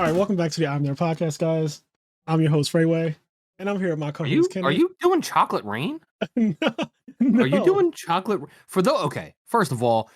All right, welcome back to the IMNerd podcast, guys. I'm your host, Freeway, and I'm here with my co-host, Kenny. Are you doing chocolate rain? No. Are you doing chocolate okay, first of all,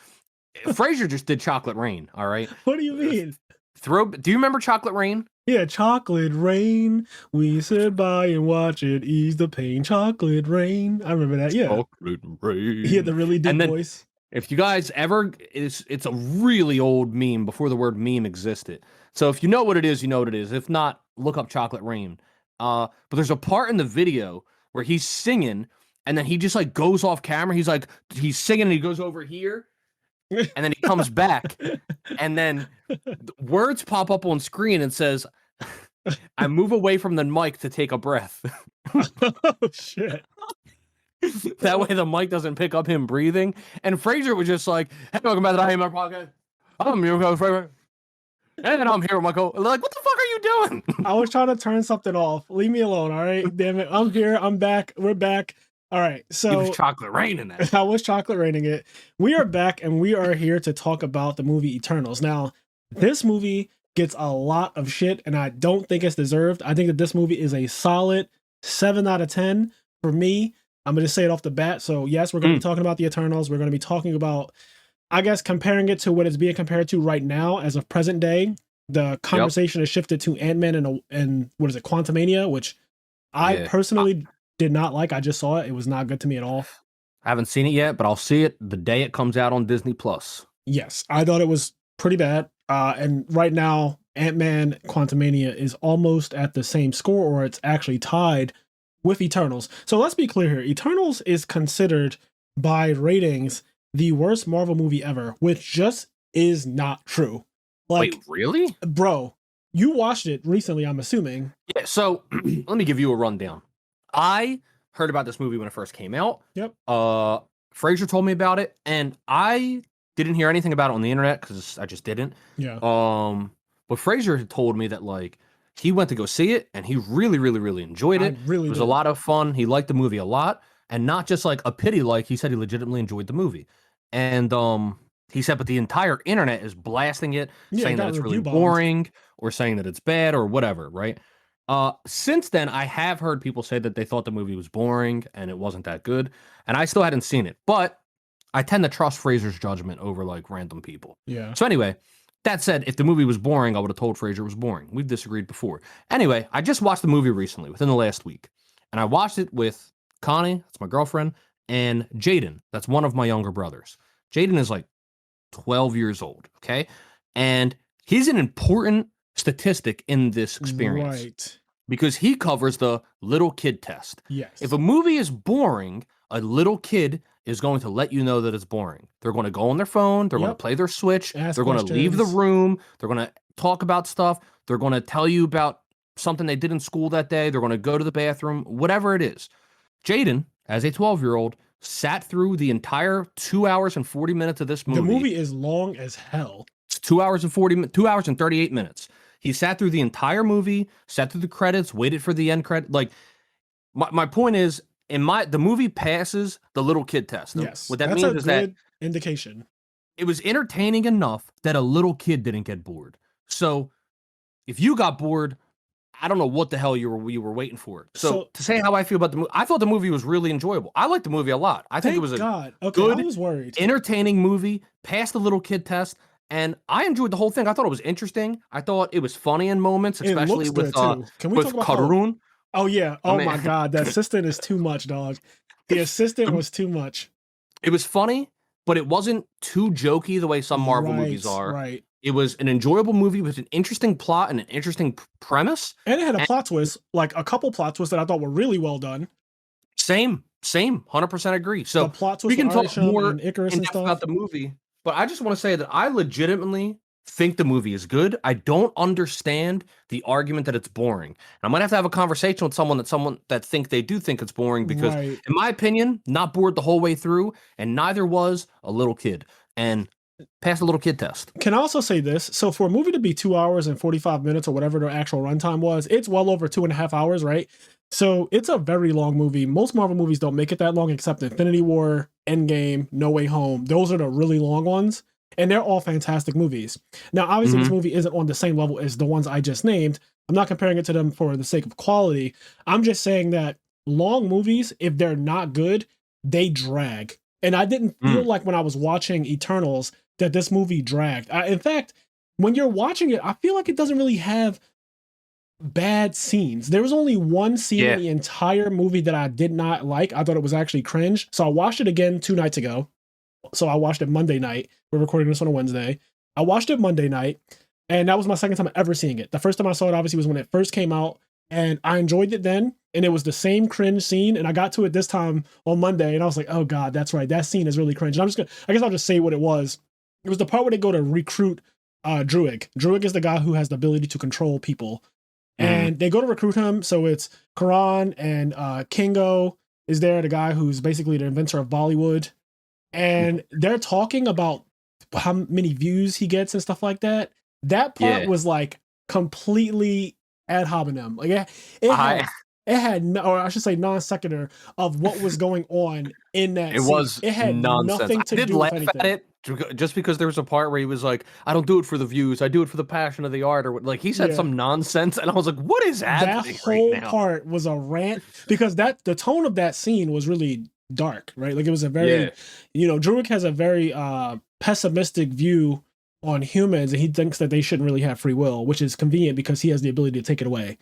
Frasier just did chocolate rain, all right? What do you mean? Do you remember chocolate rain? Yeah, chocolate rain. We sit by and watch it ease the pain. Chocolate rain. I remember that. Yeah. Chocolate rain. He had the really deep voice. If you guys ever, it's a really old meme before the word meme existed. So if you know what it is, you know what it is. If not, look up chocolate rain. But there's a part in the video where he's singing and then he just like goes off camera. He's singing and he goes over here and then he comes back and then words pop up on screen and says, I move away from the mic to take a breath. Oh, shit. That way the mic doesn't pick up him breathing. And Frasier was just like, hey, welcome back to the IMNerd podcast. I'm your host, Frasier. And then I'm here with my like, what the fuck are you doing? I was trying to turn something off. Leave me alone, all right? Damn it. I'm here. I'm back. We're back. All right. So it was chocolate rain in that. I was chocolate raining it. We are back and we are here to talk about the movie Eternals. Now, this movie gets a lot of shit and I don't think it's deserved. I think that this movie is a solid 7 out of 10 for me. I'm going to say it off the bat. So yes, we're going to be talking about the Eternals. We're going to be talking about, I guess, comparing it to what it's being compared to right now as of present day. The conversation has shifted to Ant-Man and what is it, Quantumania, which I personally did not like. I just saw it. It was not good to me at all. I haven't seen it yet, but I'll see it the day it comes out on Disney Plus. Yes, I thought it was pretty bad. And right now, Ant-Man Quantumania is almost at the same score, or it's actually tied with Eternals. So let's be clear here. Eternals is considered by ratings the worst Marvel movie ever, which just is not true. Like, wait, really? Bro, you watched it recently, I'm assuming. Yeah, so let me give you a rundown. I heard about this movie when it first came out. Yep. Frasier told me about it, and I didn't hear anything about it on the internet because I just didn't. Yeah. But Frasier had told me that, like, he went to go see it, and he really, really, really enjoyed it. It was a lot of fun. He liked the movie a lot, and not just like a pity like. He said he legitimately enjoyed the movie. And he said, but the entire internet is blasting it, saying that it's really boring, or saying that it's bad, or whatever, right? Since then, I have heard people say that they thought the movie was boring, and it wasn't that good, and I still hadn't seen it. But I tend to trust Frasier's judgment over, like, random people. Yeah. So anyway, that said, if the movie was boring, I would have told Frasier it was boring. We've disagreed before. Anyway, I just watched the movie recently, within the last week. And I watched it with Connie, that's my girlfriend, and Jaden, that's one of my younger brothers. Jaden is like 12 years old, okay? And he's an important statistic in this experience. Right. Because he covers the little kid test. Yes. If a movie is boring, a little kid is going to let you know that it's boring. They're going to go on their phone. They're going to play their Switch. They're going to leave the room. They're going to talk about stuff. They're going to tell you about something they did in school that day. They're going to go to the bathroom, whatever it is. Jaden, as a 12-year-old, sat through the entire 2 hours and 40 minutes of this movie. The movie is long as hell. It's 2 hours and 38 minutes. He sat through the entire movie, sat through the credits, waited for the end credit. Like, my point is, the movie passes the little kid test. Yes, what that means is that indication. It was entertaining enough that a little kid didn't get bored. So if you got bored, I don't know what the hell you were waiting for. So to say how I feel about the movie, I thought the movie was really enjoyable. I liked the movie a lot. I think it was a good, I was worried. Entertaining movie, passed the little kid test. And I enjoyed the whole thing. I thought it was interesting. I thought it was funny in moments, especially with Karun. Oh, yeah. Oh, my God. The assistant is too much, dog. The assistant was too much. It was funny, but it wasn't too jokey the way some Marvel movies are. Right. It was an enjoyable movie with an interesting plot and an interesting premise. And it had a plot twist, like a couple plot twists that I thought were really well done. Same. 100% agree. So the plot twist we can talk more and Icarus and stuff about the movie, but I just want to say that I legitimately think the movie is good. I don't understand the argument that it's boring. And I'm gonna have to have a conversation with someone that think it's boring because, in my opinion, not bored the whole way through, and neither was a little kid. And passed the little kid test. Can I also say this? So for a movie to be 2 hours and 45 minutes or whatever the actual runtime was, it's well over 2.5 hours, right? So it's a very long movie. Most Marvel movies don't make it that long except Infinity War, Endgame, No Way Home. Those are the really long ones. and they're all fantastic movies. Now, obviously, this movie isn't on the same level as the ones I just named. I'm not comparing it to them for the sake of quality. I'm just saying that long movies, if they're not good, they drag. And I didn't feel like when I was watching Eternals that this movie dragged. In fact, when you're watching it, I feel like it doesn't really have bad scenes. There was only one scene in the entire movie that I did not like. I thought it was actually cringe. So I watched it again 2 nights ago. So I watched it Monday night. We're recording this on a Wednesday. I watched it Monday night, and that was my second time ever seeing it. The first time I saw it, obviously, was when it first came out, and I enjoyed it then, and it was the same cringe scene, and I got to it this time on Monday, and I was like, oh god, that's right, that scene is really cringe. And I guess I'll just say what it was. It was the part where they go to recruit Druig. Druig is the guy who has the ability to control people, and they go to recruit him, so it's Karan and Kingo is there, the guy who's basically the inventor of Bollywood, and they're talking about how many views he gets and stuff like that. That part was like completely ad hominem. Like it had no, or I should say non sequitur of what was going on in that it scene. Was it had nonsense. Nothing to I did do laugh with anything. at it just because there was a part where he was like, I don't do it for the views, I do it for the passion of the art, or like he said some nonsense, and I was like, what is happening? That whole right now? part was a rant because the tone of that scene was really dark, right? Like it was a very Druig has a very pessimistic view on humans, and he thinks that they shouldn't really have free will, which is convenient because he has the ability to take it away.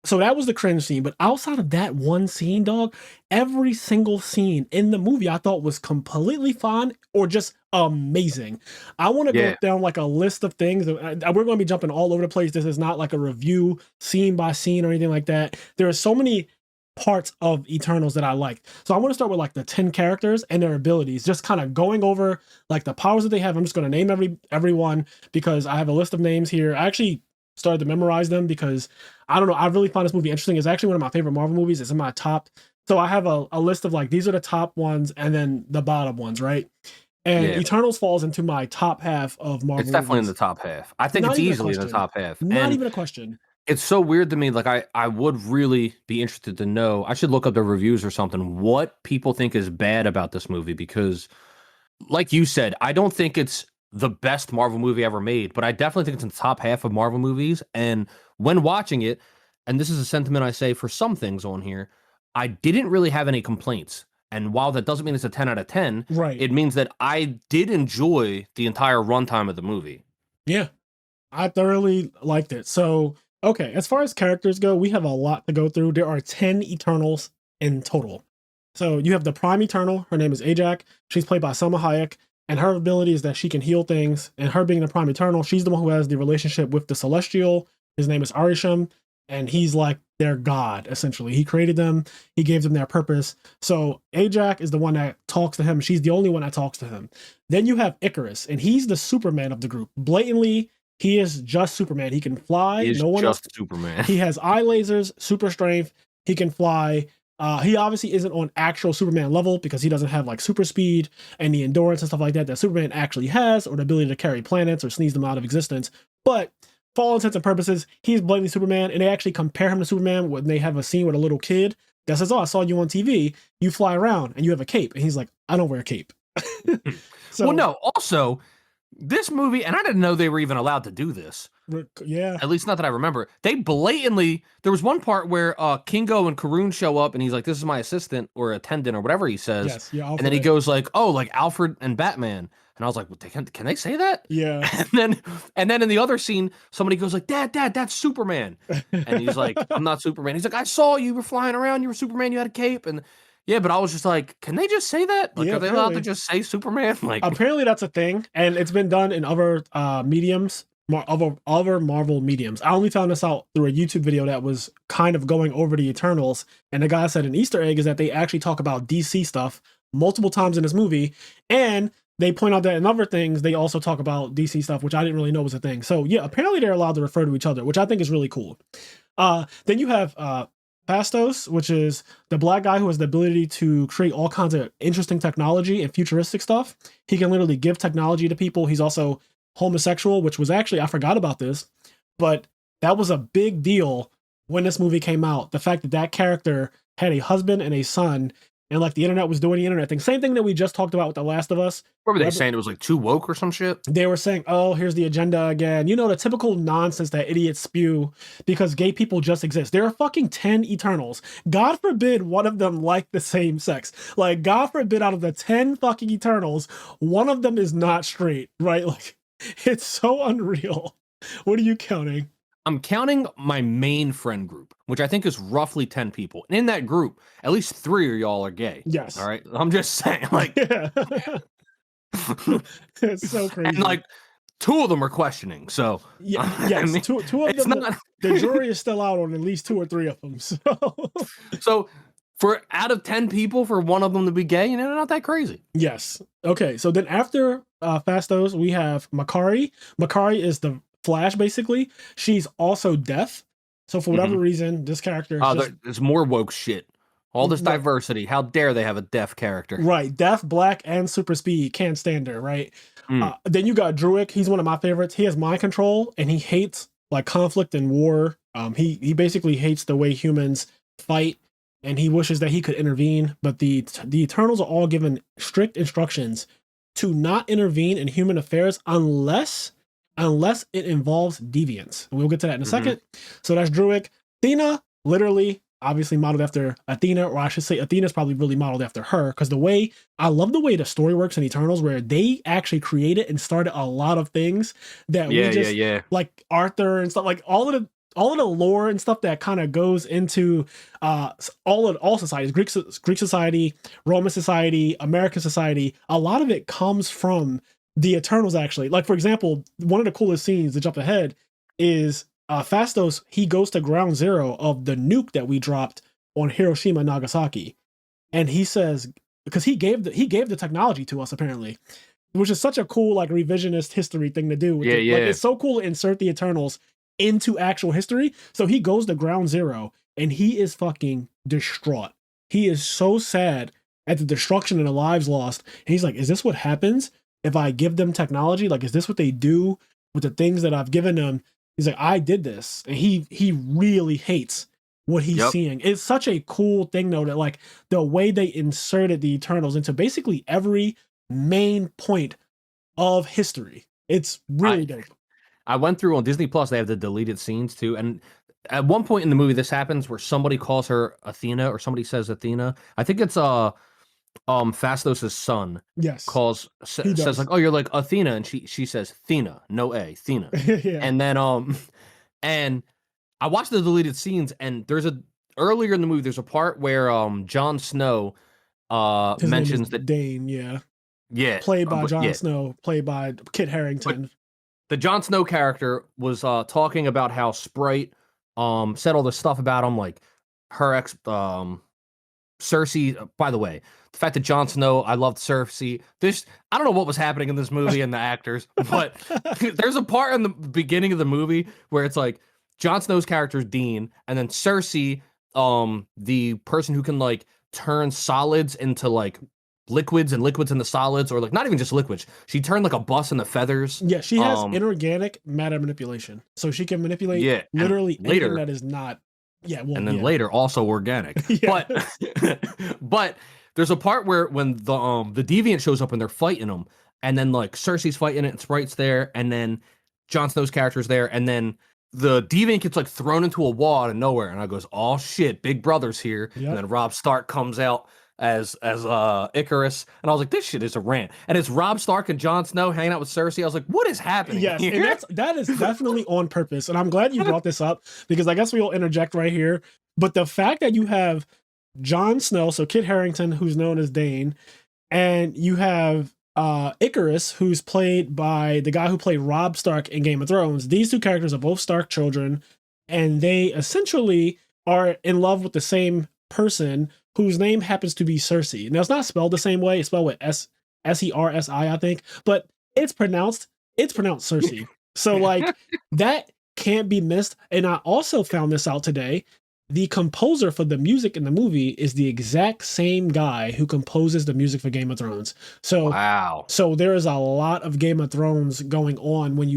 So that was the cringe scene, but outside of that one scene, dog, every single scene in the movie I thought was completely fine or just amazing. I want to go down like a list of things. We're going to be jumping all over the place. This is not like a review scene by scene or anything like that. There are so many parts of Eternals that I liked. So I want to start with like the 10 characters and their abilities, just kind of going over like the powers that they have. I'm just going to name everyone because I have a list of names here. I actually started to memorize them because I don't know, I really find this movie interesting. It's actually one of my favorite Marvel movies. It's in my top. So I have a list of like, these are the top ones and then the bottom ones, right? And Eternals falls into my top half of Marvel It's definitely movies. In the top half. I think it's easily in the top half. Not even a question. It's so weird to me. Like I would really be interested to know. I should look up the reviews or something. What people think is bad about this movie, because, like you said, I don't think it's the best Marvel movie ever made, but I definitely think it's in the top half of Marvel movies. And when watching it, and this is a sentiment I say for some things on here, I didn't really have any complaints. And while that doesn't mean it's a 10 out of 10, it means that I did enjoy the entire runtime of the movie. Yeah, I thoroughly liked it. So, okay, as far as characters go, we have a lot to go through. There are 10 Eternals in total. So you have the Prime Eternal. Her name is Ajak. She's played by Selma Hayek. And her ability is that she can heal things. And her being the Prime Eternal, she's the one who has the relationship with the Celestial. His name is Arisham. And he's like their god, essentially. He created them. He gave them their purpose. So Ajak is the one that talks to him. She's the only one that talks to him. Then you have Icarus. And he's the Superman of the group. Blatantly, he is just Superman. He can fly. He is just Superman. He has eye lasers, super strength. He can fly. He obviously isn't on actual Superman level because he doesn't have like super speed and the endurance and stuff like that Superman actually has, or the ability to carry planets or sneeze them out of existence. But for all intents and purposes, he's blatantly Superman, and they actually compare him to Superman when they have a scene with a little kid that says, oh, I saw you on TV, you fly around and you have a cape. And he's like, I don't wear a cape. Well, no, also, this movie, and I didn't know they were even allowed to do this. Yeah. At least not that I remember. They blatantly, there was one part where Kingo and Karun show up and he's like, this is my assistant or attendant or whatever he says. Yes, yeah, and then he goes like, oh, like Alfred and Batman. And I was like, well, can they say that? Yeah. And then in the other scene, somebody goes like, Dad, that's Superman. And he's like, I'm not Superman. He's like, I saw you were flying around. You were Superman. You had a cape. And yeah, but I was just like, can they just say that? Like, are they allowed to just say Superman? Like, apparently that's a thing, and it's been done in other mediums, other Marvel mediums. I only found this out through a YouTube video that was kind of going over the Eternals, and the guy said an Easter egg is that they actually talk about DC stuff multiple times in this movie, and they point out that in other things they also talk about DC stuff, which I didn't really know was a thing. So yeah, apparently they're allowed to refer to each other, which I think is really cool. Then you have Fastos, which is the black guy who has the ability to create all kinds of interesting technology and futuristic stuff. He can literally give technology to people. He's also homosexual, which was actually, I forgot about this, but that was a big deal when this movie came out. The fact that that character had a husband and a son, and like the internet was doing the internet thing. Same thing that we just talked about with The Last of Us. What were they saying? It was like too woke or some shit? They were saying, oh, here's the agenda again. You know, the typical nonsense that idiots spew because gay people just exist. There are fucking 10 Eternals. God forbid one of them like the same sex. Like, God forbid out of the 10 fucking Eternals, one of them is not straight, right? Like, it's so unreal. What are you counting? I'm counting my main friend group, which I think is roughly 10 people. And in that group, at least 3 of y'all are gay. Yes. All right. I'm just saying, like, yeah. It's so crazy. And like 2 of them are questioning. So yeah, yes, I mean, two of them. Not... the jury is still out on at least 2 or 3 of them. So for out of 10 people, for one of them to be gay, you know, they're not that crazy. Yes. Okay. So then after Phastos, we have Makari. Makari is the Flash, basically. She's also deaf. So for whatever reason, this character is there's more woke shit. All this diversity. How dare they have a deaf character? Right. Deaf, black, and super speed. Can't stand her, right? Then you got Druig. He's one of my favorites. He has mind control, and he hates like conflict and war. He basically hates the way humans fight, and he wishes that he could intervene. But the Eternals are all given strict instructions to not intervene in human affairs unless it involves deviance. We'll get to that in a second. So that's Druig. Athena, literally, obviously modeled after Athena, or I should say Athena's probably really modeled after her, because I love the way the story works in Eternals, where they actually created and started a lot of things that we just like Arthur and stuff, like all of the lore and stuff that kind of goes into all societies, Greek society, Roman society, American society. A lot of it comes from the Eternals, actually. Like, for example, one of the coolest scenes, to jump ahead, is Phastos. He goes to ground zero of the nuke that we dropped on Hiroshima and Nagasaki, and he says, because he gave the technology to us, apparently, which is such a cool like revisionist history thing to do. Like, it's so cool to insert the Eternals into actual history. So he goes to ground zero, and he is fucking distraught. He is so sad at the destruction and the lives lost. And he's like, is this what happens if I give them technology? Like, is this what they do with the things that I've given them? He's like, I did this. And he really hates what he's seeing. It's such a cool thing, though, that like the way they inserted the Eternals into basically every main point of history. It's really dope. I went through on Disney Plus, they have the deleted scenes too. And at one point in the movie, this happens where somebody calls her Athena, or somebody says Athena. I think it's Phastos' son says like, oh, you're like Athena, and she says Thena, no A, Thena. And then and I watched the deleted scenes, and earlier in the movie there's a part where Jon Snow mentions that Dane, played by Jon Snow, played by Kit Harington. But the Jon Snow character was talking about how Sprite said all this stuff about him, like her ex Cersei. By the way, the fact that Jon Snow, I loved Cersei. I don't know what was happening in this movie and the actors, but there's a part in the beginning of the movie where it's like Jon Snow's character is Dean, and then Cersei, the person who can like turn solids into like liquids and liquids into solids, or like not even just liquids. She turned like a bus into feathers. Yeah, she has inorganic matter manipulation, so she can manipulate literally anything that is not. Later also organic. But there's a part where when the deviant shows up and they're fighting them, and then like Cersei's fighting it and Sprite's there, and then Jon Snow's character's there, and then the deviant gets like thrown into a wall out of nowhere, and I goes, oh shit, Big Brother's here. And then Robb Stark comes out as Icarus, and I was like, this shit is a rant. And it's Robb Stark and Jon Snow hanging out with Cersei. I was like, what is happening here? And that is definitely on purpose, and I'm glad you brought this up, because I guess we'll interject right here. But the fact that you have Jon Snow, so Kit Harington, who's known as Dane, and you have Icarus, who's played by the guy who played Robb Stark in Game of Thrones. These two characters are both Stark children, and they essentially are in love with the same person whose name happens to be Cersei. Now, it's not spelled the same way. It's spelled with Sersi, I think, but it's pronounced Cersei. So like that can't be missed. And I also found this out today the composer for the music in the movie is the exact same guy who composes the music for Game of Thrones. So wow. So there is a lot of Game of Thrones going on when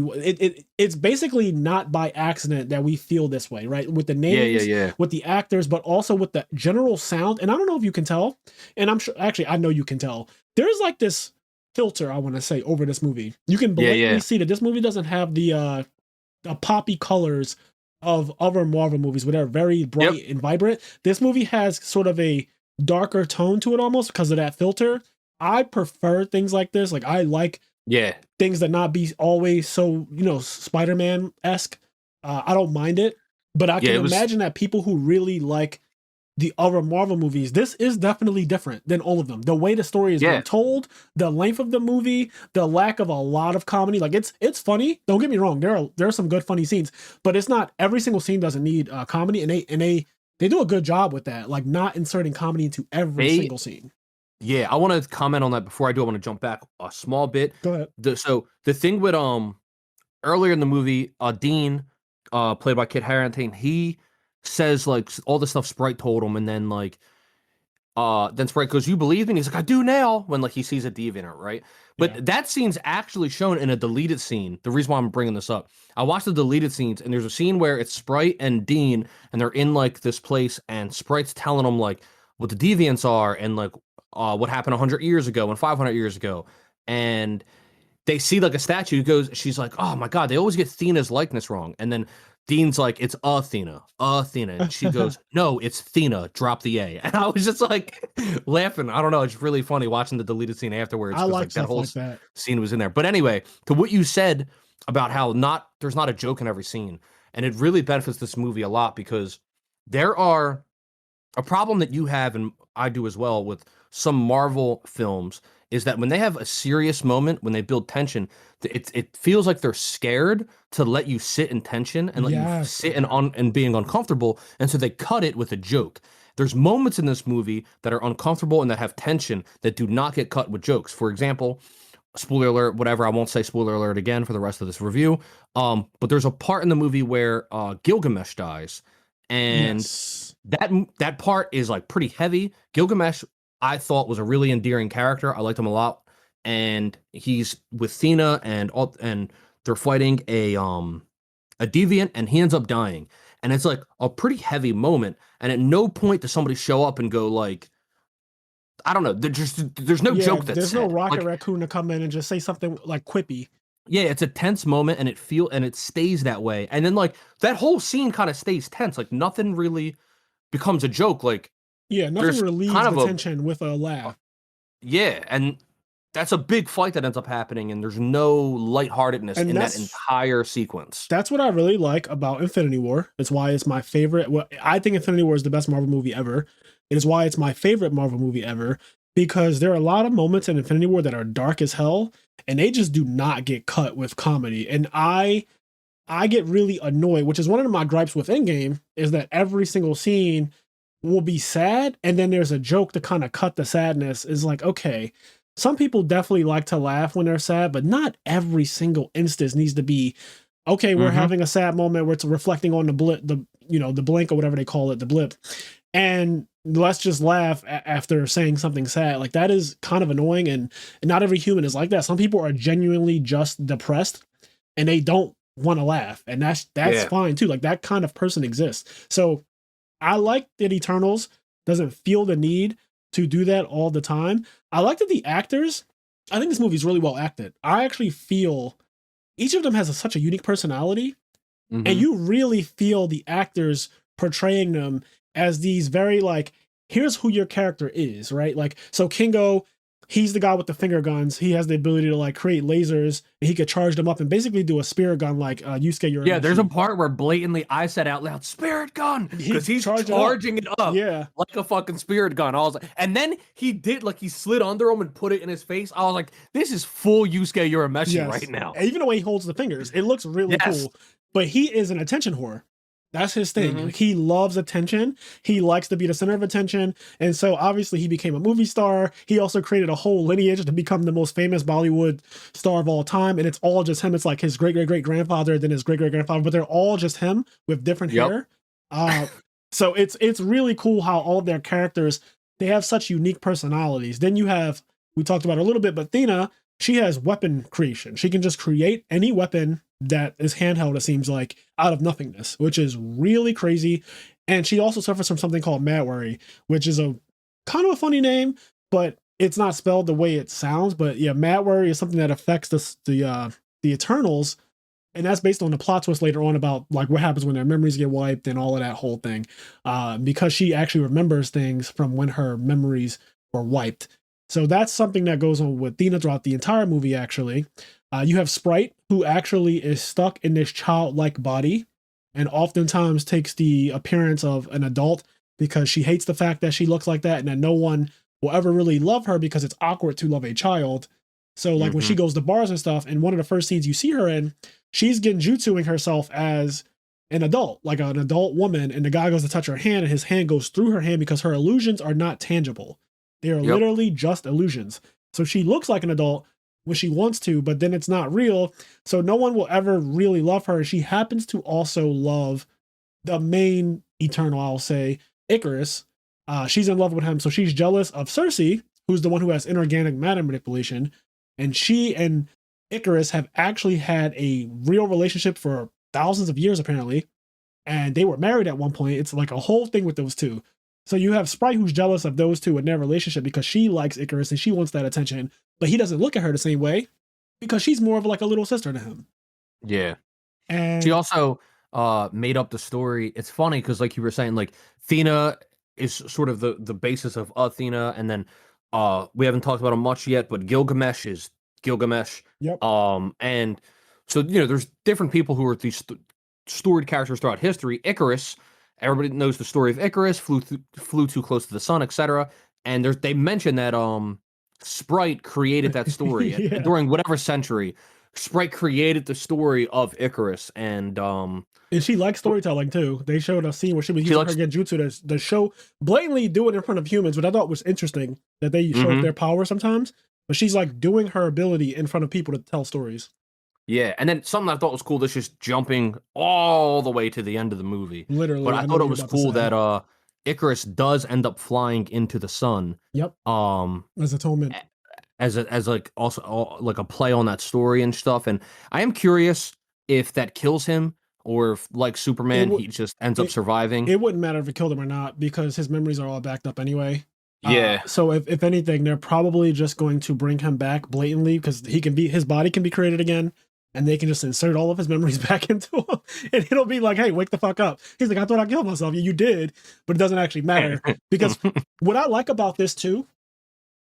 it's basically not by accident that we feel this way, right? With the names, with the actors, but also with the general sound. And I don't know if you can tell, and I'm sure actually I know you can tell. There's like this filter, I want to say, over this movie. You can blatantly see that this movie doesn't have the poppy colors of other Marvel movies, where they're very bright and vibrant. This movie has sort of a darker tone to it almost because of that filter. I prefer things like this. Like I like things that not be always so, Spider-Man-esque. I don't mind it, but I can imagine that people who really like the other Marvel movies, this is definitely different than all of them. The way the story is being told, the length of the movie, the lack of a lot of comedy. Like it's funny. Don't get me wrong. There are some good funny scenes, but it's not every single scene doesn't need comedy, and they do a good job with that. Like not inserting comedy into every single scene. Yeah, I want to comment on that before I do. I want to jump back a small bit. Go ahead. So the thing with earlier in the movie, Dean, played by Kit Harington, he says like all the stuff Sprite told him, and then like then Sprite goes, "You believe me?" And he's like, "I do now," when like he sees a deviant, right? But that scene's actually shown in a deleted scene. The reason why I'm bringing this up, I watched the deleted scenes, and there's a scene where it's Sprite and Dean, and they're in like this place, and Sprite's telling them like what the deviants are, and like what happened 100 years ago and 500 years ago, and they see like a statue. She's like, "Oh my god, they always get Thena's likeness wrong," and then Dean's like, "It's Athena," and she goes, "No, it's Thena, drop the A." And I was just like laughing. I don't know, it's really funny watching the deleted scene afterwards. I like that whole scene was in there. But anyway, to what you said about how there's not a joke in every scene, and it really benefits this movie a lot, because there are a problem that you have, and I do as well, with some Marvel films, is that when they have a serious moment, when they build tension, it feels like they're scared to let you sit in tension and let you sit and being uncomfortable, and so they cut it with a joke. There's moments in this movie that are uncomfortable and that have tension that do not get cut with jokes. For example, spoiler alert, whatever, I won't say spoiler alert again for the rest of this review, but there's a part in the movie where Gilgamesh dies, and that part is like pretty heavy. Gilgamesh, I thought, was a really endearing character. I liked him a lot, and he's with Thena, and they're fighting a deviant, and he ends up dying, and it's like a pretty heavy moment. And at no point does somebody show up and go like, I don't know, there's no joke that's there's no Rocket Raccoon to come in and just say something like quippy. Yeah, it's a tense moment, and it stays that way, and then like that whole scene kind of stays tense. Like nothing really becomes a joke. Like nothing relieves the tension with a laugh. Yeah, and that's a big fight that ends up happening, and there's no lightheartedness in that entire sequence. That's what I really like about Infinity War. It's why it's my favorite. Well, I think Infinity War is the best Marvel movie ever. It is why it's my favorite Marvel movie ever, because there are a lot of moments in Infinity War that are dark as hell, and they just do not get cut with comedy. And I get really annoyed, which is one of my gripes with Endgame, is that every single scene will be sad, and then there's a joke to kind of cut the sadness. Is like, okay, some people definitely like to laugh when they're sad, but not every single instance needs to be, okay, we're having a sad moment where it's reflecting on the blip, the blink or whatever they call it, the blip, and let's just laugh after saying something sad. Like that is kind of annoying, and not every human is like that. Some people are genuinely just depressed and they don't want to laugh, and that's fine too. Like that kind of person exists. So I like that Eternals doesn't feel the need to do that all the time. I like that the actors, I think this movie is really well acted. I actually feel each of them has such a unique personality, and you really feel the actors portraying them as these very like, here's who your character is, right? Like, so Kingo, he's the guy with the finger guns. He has the ability to like create lasers, and he could charge them up and basically do a spirit gun like Yusuke Urameshi. Yeah, there's a part where blatantly I said out loud, "Spirit gun," because he's charging it up like a fucking spirit gun. I was like, and then he did like he slid under him and put it in his face. I was like, this is full Yusuke Urameshi right now. Even the way he holds the fingers, it looks really cool. But he is an attention whore. That's his thing. Like, he loves attention. He likes to be the center of attention. And so obviously he became a movie star. He also created a whole lineage to become the most famous Bollywood star of all time. And it's all just him. It's like his great-great-great-grandfather, then his great-great-grandfather, but they're all just him with different hair. So it's really cool how all of their characters, they have such unique personalities. Then you have, we talked about it a little bit, but Athena, she has weapon creation. She can just create any weapon that is handheld, it seems like, out of nothingness, which is really crazy. And she also suffers from something called mad worry, which is a kind of a funny name, but it's not spelled the way it sounds. But yeah, mad worry is something that affects the Eternals, and that's based on the plot twist later on about like what happens when their memories get wiped and all of that whole thing. Because she actually remembers things from when her memories were wiped. So that's something that goes on with Athena throughout the entire movie, actually. You have Sprite, who actually is stuck in this childlike body and oftentimes takes the appearance of an adult because she hates the fact that she looks like that and that no one will ever really love her because it's awkward to love a child. So like when she goes to bars and stuff, and one of the first scenes you see her in, she's genjutsuing herself as an adult, like an adult woman, and the guy goes to touch her hand and his hand goes through her hand because her illusions are not tangible. They are literally just illusions. So she looks like an adult when she wants to, but then it's not real. So no one will ever really love her. She happens to also love the main Eternal, I'll say, Icarus. She's in love with him. So she's jealous of Cersei, who's the one who has inorganic matter manipulation. And she and Icarus have actually had a real relationship for thousands of years, apparently. And they were married at one point. It's like a whole thing with those two. So you have Sprite, who's jealous of those two in their relationship because she likes Icarus and she wants that attention, but he doesn't look at her the same way because she's more of like a little sister to him. Yeah. And she also made up the story. It's funny because like you were saying, like Athena is sort of the basis of Athena, and then we haven't talked about him much yet, but Gilgamesh is Gilgamesh. Yep. And so, you know, there's different people who are these storied characters throughout history. Icarus, everybody knows the story of Icarus, flew too close to the sun, etc. And they mention that Sprite created that story during whatever century. Sprite created the story of Icarus, and she likes storytelling too. They showed a scene where she was using her genjutsu to show, blatantly do it in front of humans, which I thought was interesting that they show their power sometimes. But she's like doing her ability in front of people to tell stories. Yeah, and then something I thought was cool, this is jumping all the way to the end of the movie. Literally. But I thought it was cool that Icarus does end up flying into the sun. Yep. As atonement. As like also like a play on that story and stuff. And I am curious if that kills him or if, like Superman, he just ends up surviving. It wouldn't matter if it killed him or not because his memories are all backed up anyway. Yeah. So if anything, they're probably just going to bring him back blatantly because his body can be created again. And they can just insert all of his memories back into him. And it'll be like, hey, wake the fuck up. He's like, I thought I killed myself. Yeah, you did. But it doesn't actually matter. Because what I like about this too,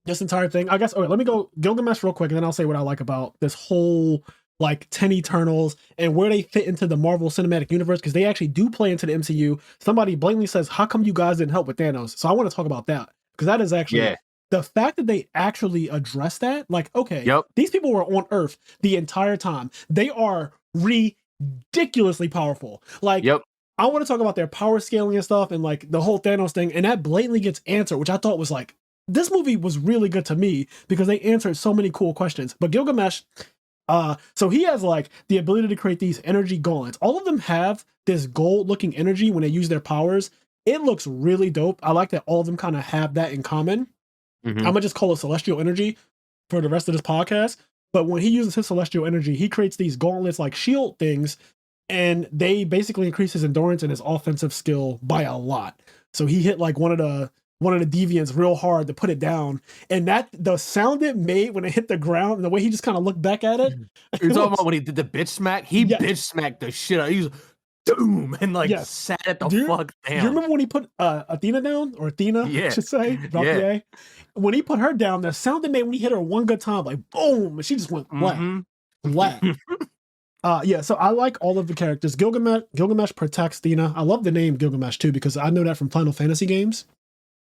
this entire thing, I guess, okay, let me go Gilgamesh real quick. And then I'll say what I like about this whole like 10 Eternals and where they fit into the Marvel Cinematic Universe. Because they actually do play into the MCU. Somebody blatantly says, how come you guys didn't help with Thanos? So I want to talk about that. Because that is actually... The fact that they actually address that, like, okay, these people were on Earth the entire time. They are ridiculously powerful. Like, I want to talk about their power scaling and stuff and like the whole Thanos thing. And that blatantly gets answered, which I thought was like, this movie was really good to me because they answered so many cool questions. But Gilgamesh, so he has like the ability to create these energy gauntlets. All of them have this gold looking energy when they use their powers. It looks really dope. I like that all of them kind of have that in common. I'm gonna just call it celestial energy for the rest of this podcast. But when he uses his celestial energy, he creates these gauntlets like shield things, and they basically increase his endurance and his offensive skill by a lot. So he hit like one of the deviants real hard to put it down, and that the sound it made when it hit the ground and the way he just kind of looked back at it. You're talking about when he did the bitch smack? He bitch smacked the shit out. He was doom and like sat at the fuck down. Do you remember when he put Athena down, or Athena, I should say? When he put her down, the sound it made when he hit her one good time, like boom, and she just went flat. So I like all of the characters. Gilgamesh protects Athena. I love the name Gilgamesh too because I know that from Final Fantasy games.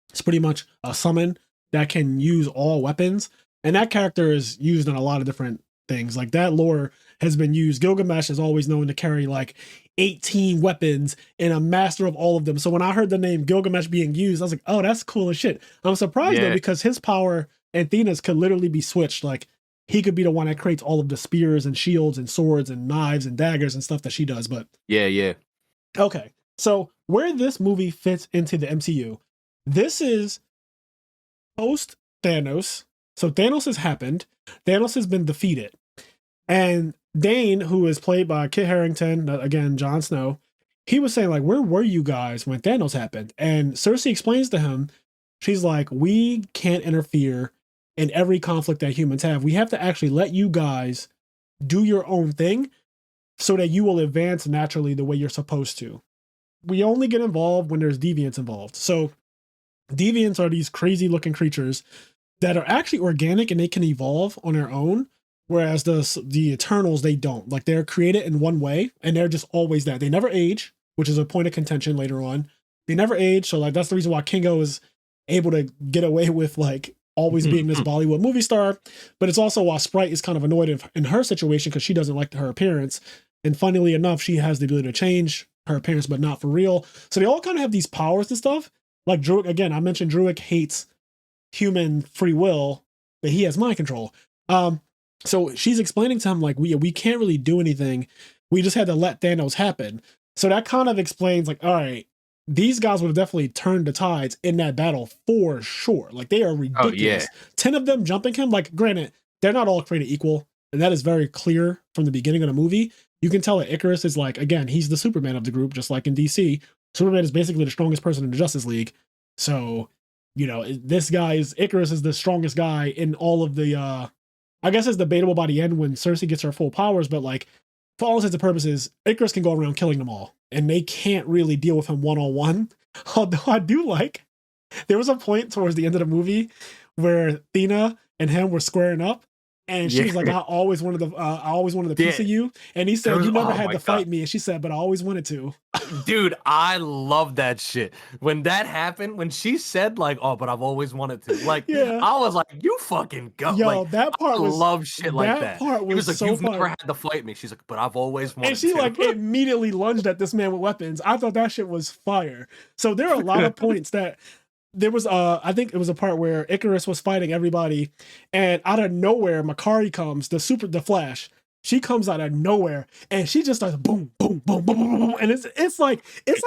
It's pretty much a summon that can use all weapons, and that character is used in a lot of different things. Like that lore has been used. Gilgamesh is always known to carry like 18 weapons and a master of all of them. So when I heard the name Gilgamesh being used, I was like, oh, that's cool as shit. I'm surprised though, because his power and Athena's could literally be switched. Like he could be the one that creates all of the spears and shields and swords and knives and daggers and stuff that she does. But okay. So where this movie fits into the MCU. This is post Thanos. So Thanos has happened. Thanos has been defeated. And Dane, who is played by Kit Harington, again, Jon Snow, he was saying, like, where were you guys when Thanos happened? And Cersei explains to him, she's like, we can't interfere in every conflict that humans have. We have to actually let you guys do your own thing so that you will advance naturally the way you're supposed to. We only get involved when there's deviants involved. So deviants are these crazy looking creatures that are actually organic and they can evolve on their own. Whereas the Eternals, they don't. Like, they're created in one way and they're just always that. They never age, which is a point of contention later on. They never age. So like, that's the reason why Kingo is able to get away with like always being this Bollywood movie star. But it's also why Sprite is kind of annoyed in her situation because she doesn't like her appearance. And funnily enough, she has the ability to change her appearance, but not for real. So they all kind of have these powers and stuff. Like Druig, again, I mentioned Druig hates human free will, but he has mind control. So she's explaining to him, like, we can't really do anything. We just had to let Thanos happen. So that kind of explains, like, all right, these guys would have definitely turned the tides in that battle for sure. Like, they are ridiculous. Oh, yeah. 10 of them jumping him, like, granted, they're not all created equal. And that is very clear from the beginning of the movie. You can tell that Icarus is like, again, he's the Superman of the group, just like in DC. Superman is basically the strongest person in the Justice League. So, you know, Icarus is the strongest guy in all of the, I guess it's debatable by the end when Cersei gets her full powers, but like, for all intents and purposes, Icarus can go around killing them all, and they can't really deal with him one-on-one. Although I do like, there was a point towards the end of the movie where Athena and him were squaring up, and she was like, I always wanted a piece of you. And he said, you never had to fight me. And she said, but I always wanted to. Dude, I love that shit. When that happened, when she said like, oh, but I've always wanted to, like, yeah. I was like, you fucking go. Yo, like, that part I love shit like that. Part was like, so you've fun. never had to fight me. She's like, but I've always wanted to. And she like immediately lunged at this man with weapons. I thought that shit was fire. So there are a lot of points that there was I think it was a part where Icarus was fighting everybody, and out of nowhere Makari comes, the Flash. She comes out of nowhere and she just starts boom, boom, boom, boom, boom, boom. And it's like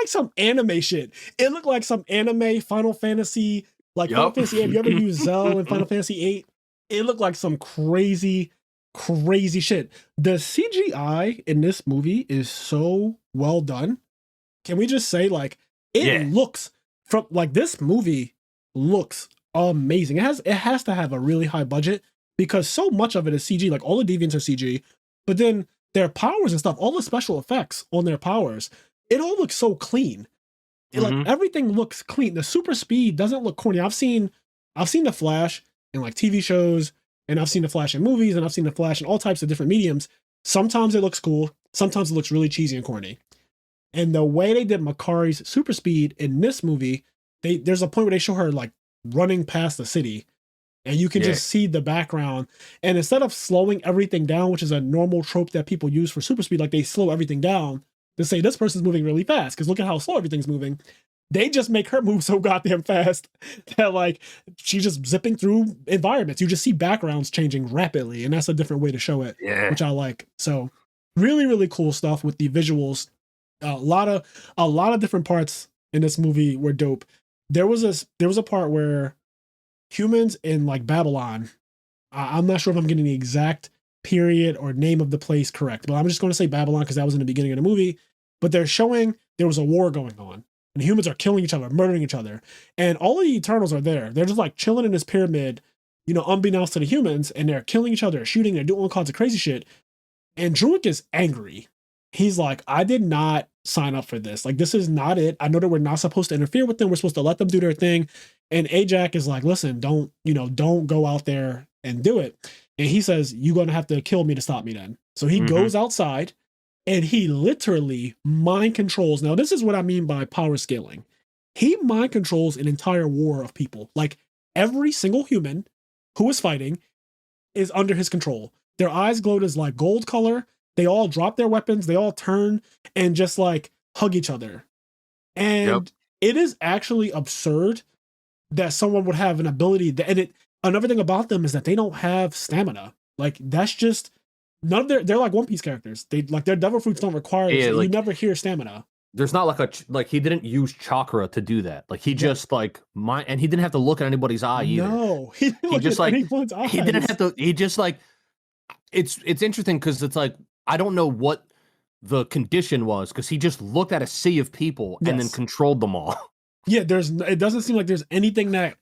some anime shit. It looked like some anime Final Fantasy, like Final Fantasy 8. Have you ever used Zell in Final Fantasy 8? It looked like some crazy, crazy shit. The CGI in this movie is so well done. Can we just say, like, it looks from like this movie looks amazing. It has to have a really high budget because so much of it is CG. Like, all the deviants are CG, but then their powers and stuff, all the special effects on their powers, it all looks so clean. Like, everything looks clean. The super speed doesn't look corny. I've seen the Flash in like TV shows, and I've seen the Flash in movies, and I've seen the Flash in all types of different mediums. Sometimes it looks cool. Sometimes it looks really cheesy and corny. And the way they did Makari's super speed in this movie, there's a point where they show her like running past the city, and you can just see the background. And instead of slowing everything down, which is a normal trope that people use for super speed, like they slow everything down to say this person's moving really fast because look at how slow everything's moving. They just make her move so goddamn fast that like she's just zipping through environments. You just see backgrounds changing rapidly, and that's a different way to show it, which I like. So really, really cool stuff with the visuals. A lot of different parts in this movie were dope. There was a part where humans in like Babylon, I'm not sure if I'm getting the exact period or name of the place correct, but I'm just going to say Babylon because that was in the beginning of the movie. But they're showing there was a war going on, and humans are killing each other, murdering each other, and all of the Eternals are there. They're just like chilling in this pyramid, you know, unbeknownst to the humans, and they're killing each other, shooting, they're doing all kinds of crazy shit. And Druig is angry. He's like, I did not sign up for this. Like, this is not it. I know that we're not supposed to interfere with them. We're supposed to let them do their thing. And Ajax is like, listen, don't go out there and do it. And he says, you're going to have to kill me to stop me then. So he goes outside and he literally mind controls. Now, this is what I mean by power scaling. He mind controls an entire war of people. Like, every single human who is fighting is under his control. Their eyes glowed as like gold color. They all drop their weapons. They all turn and just like hug each other. And it is actually absurd that someone would have an ability that, and another thing about them is that they don't have stamina. Like, that's just none of they're like One Piece characters. They like their devil fruits don't require it, so like, you never hear stamina. there's not like he didn't use chakra to do that. Like he just like and he didn't have to look at anybody's eye either. No, he didn't He look just at like anyone's eyes. he didn't have to. He just like it's interesting because it's like I don't know what the condition was because he just looked at a sea of people and then controlled them all. Yeah, it doesn't seem like there's anything that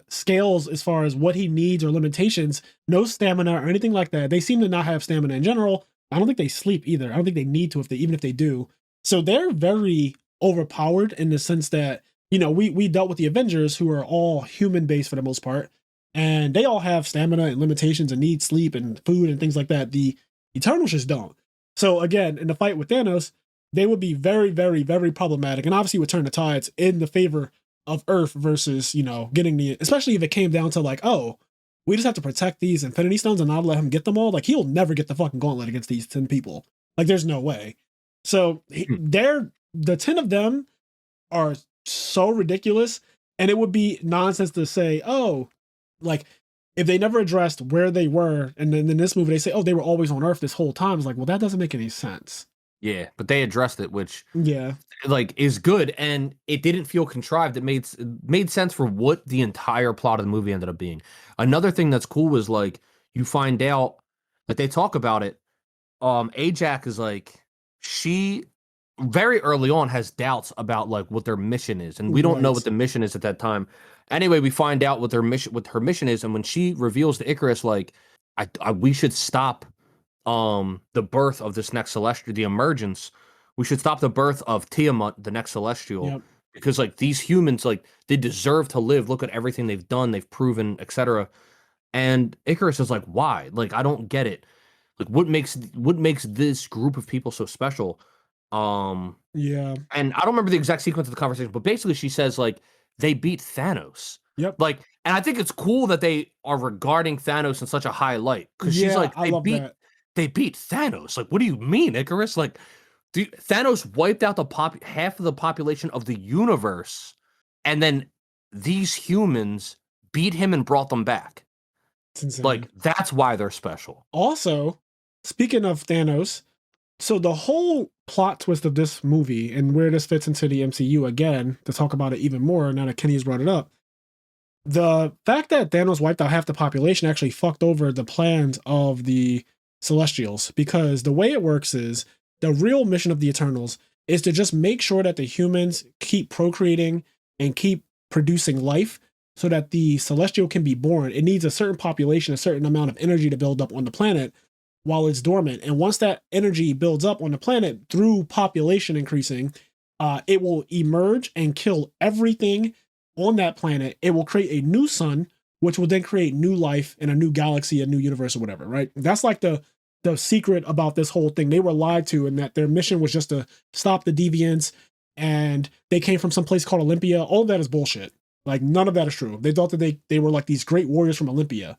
scales as far as what he needs or limitations. No stamina or anything like that. They seem to not have stamina in general. I don't think they sleep either. I don't think they need to even if they do. So they're very overpowered in the sense that, we dealt with the Avengers, who are all human based for the most part, and they all have stamina and limitations and need sleep and food and things like that. The Eternals just don't. So again, in the fight with Thanos, they would be very, very, very problematic, and obviously would turn the tides in the favor of Earth versus, getting especially if it came down to like, oh, we just have to protect these Infinity Stones and not let him get them all. Like, he'll never get the fucking gauntlet against these 10 people. Like, there's no way. So the 10 of them are so ridiculous, and it would be nonsense to say, oh, like, if they never addressed where they were, and then in this movie they say, oh, they were always on Earth this whole time. It's like, well, that doesn't make any sense. Yeah, but they addressed it, which like is good, and it didn't feel contrived. It made sense for what the entire plot of the movie ended up being. Another thing that's cool was like you find out that they talk about it. Ajax is like she very early on has doubts about like what their mission is, and we don't know what the mission is at that time. Anyway, we find out what her mission is, and when she reveals to Icarus, like, we should stop the birth of this next celestial, the emergence. We should stop the birth of Tiamat, the next celestial, because like these humans, like they deserve to live. Look at everything they've done, they've proven, etc. And Icarus is like, why? Like, I don't get it. Like, what makes this group of people so special? And I don't remember the exact sequence of the conversation, but basically she says like they beat Thanos. Like, and I think it's cool that they are regarding Thanos in such a high light because she's like, they beat Thanos. Like, what do you mean, Icarus? Like, Thanos wiped out half of the population of the universe, and then these humans beat him and brought them back. Like, that's why they're special. Also, speaking of Thanos, so the whole plot twist of this movie and where this fits into the MCU, again, to talk about it even more now that Kenny has brought it up, the fact that Thanos wiped out half the population actually fucked over the plans of the Celestials, because the way it works is the real mission of the Eternals is to just make sure that the humans keep procreating and keep producing life so that the Celestial can be born. It needs a certain population, a certain amount of energy to build up on the planet while it's dormant. And once that energy builds up on the planet through population increasing, it will emerge and kill everything on that planet. It will create a new sun, which will then create new life in a new galaxy, a new universe, or whatever, right? That's like the secret about this whole thing. They were lied to, and that their mission was just to stop the deviants, and they came from some place called Olympia. All of that is bullshit. Like, none of that is true. They thought that they were like these great warriors from Olympia,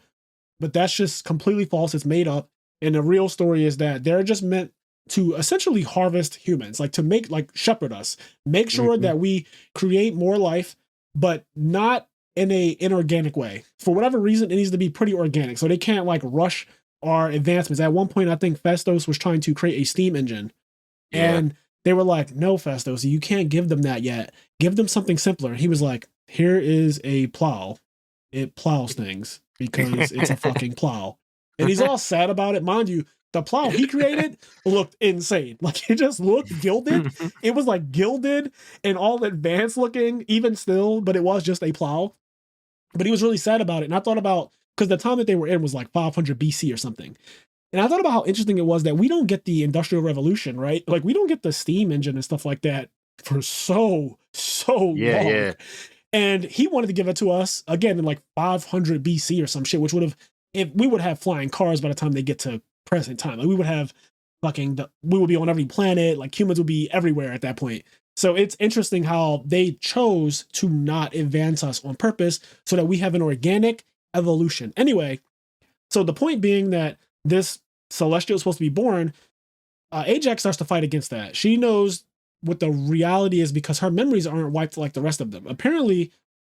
but that's just completely false. It's made up. And the real story is that they're just meant to essentially harvest humans, like to make, like, shepherd us, make sure that we create more life, but not in a inorganic way. For whatever reason, it needs to be pretty organic. So they can't like rush our advancements. At one point, I think Festos was trying to create a steam engine, and they were like, no, Festos, you can't give them that yet. Give them something simpler. He was like, here is a plow. It plows things because it's a fucking plow. And he's all sad about it. Mind you, the plow he created looked insane. Like, it just looked gilded. It was like gilded and all advanced looking, even still, but it was just a plow. But he was really sad about it. And I thought about, because the time that they were in was like 500 BC or something. And I thought about how interesting it was that we don't get the Industrial Revolution, right? Like, we don't get the steam engine and stuff like that for so long. Yeah. And he wanted to give it to us again in like 500 BC or some shit, which would have, if we would have flying cars by the time they get to present time. Like, we would have we would be on every planet. Like, humans would be everywhere at that point. So it's interesting how they chose to not advance us on purpose so that we have an organic evolution. Anyway, so the point being that this Celestial is supposed to be born, Ajax starts to fight against that. She knows what the reality is because her memories aren't wiped like the rest of them. Apparently,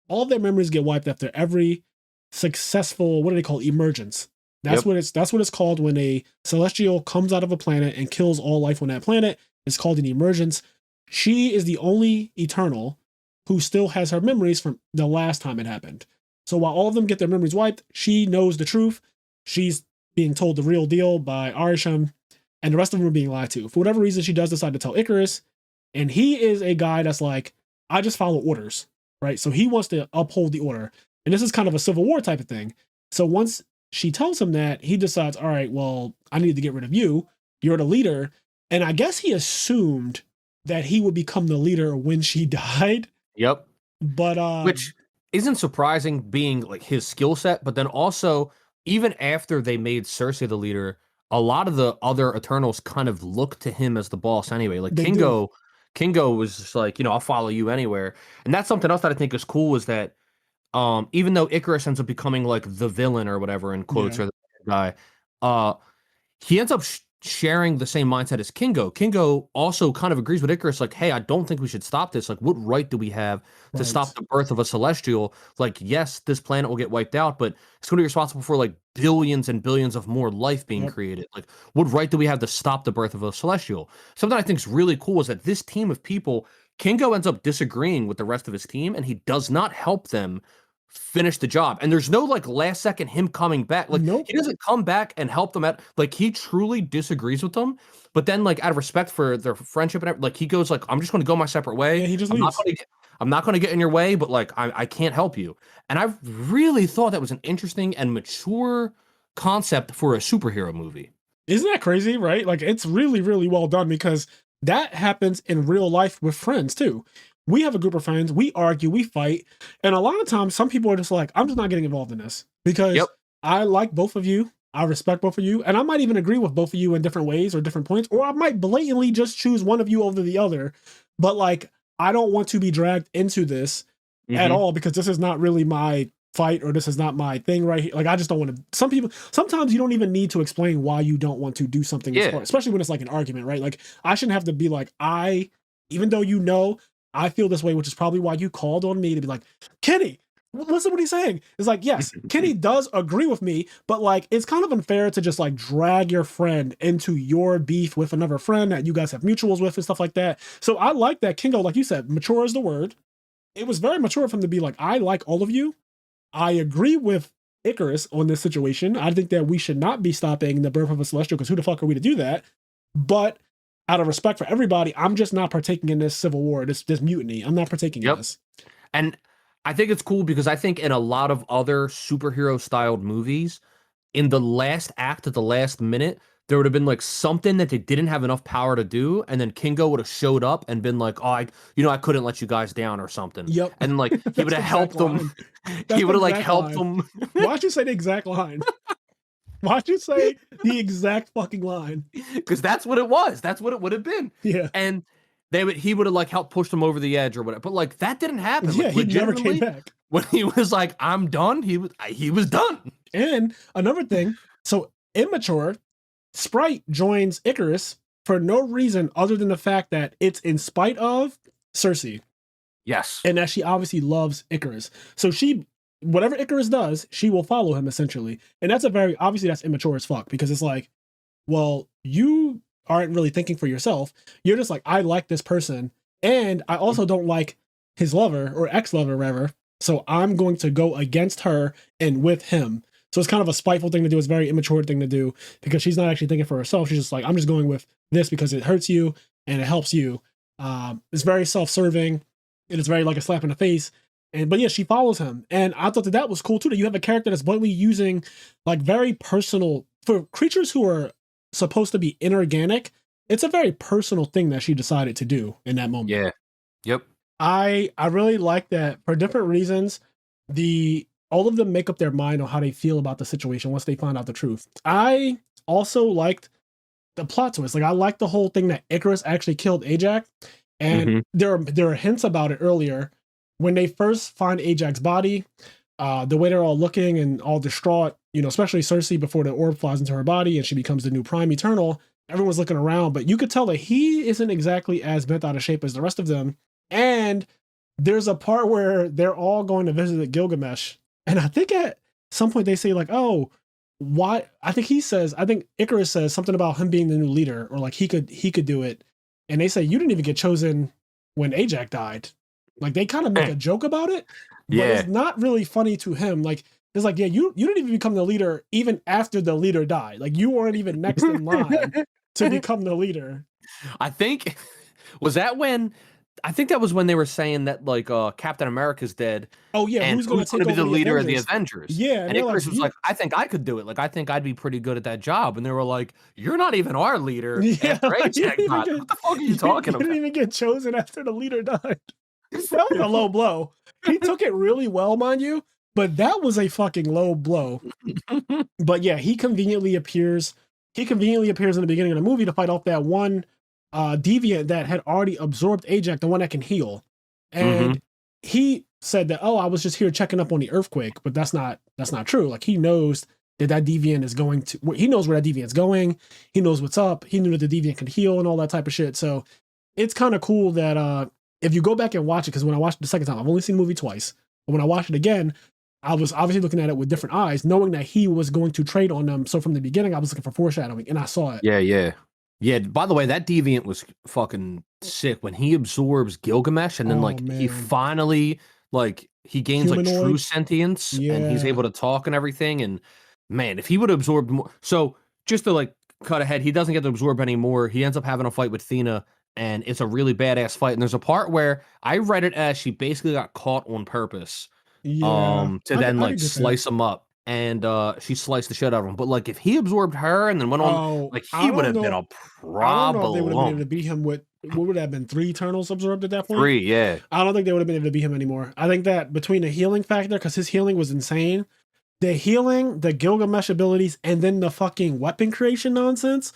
all of their memories get wiped after every successful, what do they call it? Emergence. That's what it's called when a Celestial comes out of a planet and kills all life on that planet. It's called an emergence. she is the only Eternal who still has her memories from the last time it happened. So while all of them get their memories wiped, she knows the truth. She's being told the real deal by Arishem, and the rest of them are being lied to. For whatever reason, she does decide to tell Icarus, and he is a guy that's like, I just follow orders, right? So he wants to uphold the order. And this is kind of a civil war type of thing. So once she tells him that, he decides, all right, well, I need to get rid of you. You're the leader. And I guess he assumed that he would become the leader when she died. Yep. But which isn't surprising being like his skill set, but then also even after they made Cersei the leader, a lot of the other Eternals kind of look to him as the boss anyway. Like Kingo was just like, I'll follow you anywhere. And that's something else that I think is cool is that even though Icarus ends up becoming like the villain or whatever in quotes or the guy, he ends up sharing the same mindset as Kingo. Kingo also kind of agrees with Icarus, like, hey, I don't think we should stop this. Like, what right do we have to stop the birth of a celestial? Like, yes, this planet will get wiped out, but it's going to be responsible for like billions and billions of more life being created. Like, what right do we have to stop the birth of a celestial? Something I think is really cool is that this team of people, Kingo ends up disagreeing with the rest of his team, and he does not help them finish the job. And there's no like last second him coming back. Like he doesn't come back and help them at like he truly disagrees with them. But then like out of respect for their friendship and everything, like he goes like, I'm just going to go my separate way. Yeah, he just leaves. leaves. I'm not going to get in your way, but like I can't help you. And I really thought that was an interesting and mature concept for a superhero movie. Isn't that crazy, right? Like it's really, really well done because that happens in real life with friends too. We have a group of friends, we argue, we fight, and a lot of times some people are just like, I'm just not getting involved in this because I like both of you, I respect both of you, and I might even agree with both of you in different ways or different points, or I might blatantly just choose one of you over the other, but like, I don't want to be dragged into this at all because this is not really my fight or this is not my thing right here. Like, I just don't want to, sometimes you don't even need to explain why you don't want to do something, especially when it's like an argument, right? Like, I shouldn't have to be like, even though I feel this way, which is probably why you called on me to be like, Kenny, listen to what he's saying. It's like, yes, Kenny does agree with me, but like, it's kind of unfair to just like drag your friend into your beef with another friend that you guys have mutuals with and stuff like that. So I like that Kingo, like you said, mature is the word. It was very mature for him to be like, I like all of you. I agree with Icarus on this situation. I think that we should not be stopping the birth of a celestial because who the fuck are we to do that? But out of respect for everybody, I'm just not partaking in this civil war, this mutiny. I'm not partaking in this. And I think it's cool because I think in a lot of other superhero styled movies, in the last act at the last minute, there would have been like something that they didn't have enough power to do, and then Kingo would have showed up and been like, "Oh, I couldn't let you guys down" or something. And like he would have helped them. He would have like helped them. Why'd you say the exact line? Why'd you say the exact fucking line? Because that's what it was. That's what it would have been. Yeah. And he would have like helped push them over the edge or whatever. But like that didn't happen. Yeah, like, he never came back. When he was like, I'm done, he was done. And another thing, so immature, Sprite joins Icarus for no reason other than the fact that it's in spite of Cersei. Yes. And that she obviously loves Icarus. So whatever Icarus does, she will follow him essentially. And that's obviously that's immature as fuck because it's like, well, you aren't really thinking for yourself. You're just like, I like this person. And I also don't like his lover or ex-lover, rather. So I'm going to go against her and with him. So it's kind of a spiteful thing to do. It's a very immature thing to do because she's not actually thinking for herself. She's just like, I'm just going with this because it hurts you and it helps you. It's very self-serving. And it's very like a slap in the face. But yeah, she follows him. And I thought that was cool too, that you have a character that's blatantly using like very personal, for creatures who are supposed to be inorganic, it's a very personal thing that she decided to do in that moment. Yeah. Yep. I really like that for different reasons. All of them make up their mind on how they feel about the situation once they find out the truth. I also liked the plot twist. Like I liked the whole thing that Icarus actually killed Ajax. And there are hints about it earlier when they first find Ajax's body, the way they're all looking and all distraught, especially Cersei before the orb flies into her body and she becomes the new Prime Eternal. Everyone's looking around, but you could tell that he isn't exactly as bent out of shape as the rest of them. And there's a part where they're all going to visit Gilgamesh. And I think at some point they say like, oh, why? I think Icarus says something about him being the new leader or like he could do it. and they say you didn't even get chosen when Ajax died. Like they kind of make a joke about it, but it's not really funny to him. Like it's like, yeah, you didn't even become the leader even after the leader died. Like you weren't even next in line to become the leader. I think I think that was when they were saying that like Captain America's dead. Oh yeah, and who's going to be the leader of the Avengers? Yeah, and Icarus was like, I think I could do it. Like I think I'd be pretty good at that job. And they were like, you're not even our leader. Yeah, like, what the fuck are you talking about? You didn't even get chosen after the leader died. That was a low blow. He took it really well, mind you, but that was a fucking low blow. But yeah, he conveniently appears in the beginning of the movie to fight off that one deviant that had already absorbed Ajax, the one that can heal. And he said that, I was just here checking up on the earthquake, but that's not true. Like he knows that deviant is going to, he knows where that deviant's going. He knows what's up. He knew that the deviant could heal and all that type of shit. So it's kind of cool that if you go back and watch it, because when I watched it the second time, I've only seen the movie twice, but when I watched it again, I was obviously looking at it with different eyes, knowing that he was going to trade on them. So from the beginning, I was looking for foreshadowing, and I saw it. Yeah. By the way, that deviant was fucking sick when he absorbs Gilgamesh, and then he finally he gains humanoid, like true sentience, and he's able to talk and everything. And man, if he would have absorbed more, so just to cut ahead, he doesn't get to absorb anymore. He ends up having a fight with Athena, and it's a really badass fight. And there's a part where I read it as she basically got caught on purpose. To then slice him up, and she sliced the shit out of him. But if he absorbed her and then went on, he would have been a problem. I don't know if they would have been able to beat him with, what would have been 3 Eternals absorbed at that point? 3, yeah. I don't think they would have been able to beat him anymore. I think that between the healing factor, because his healing was insane, the healing, the Gilgamesh abilities, and then the fucking weapon creation nonsense.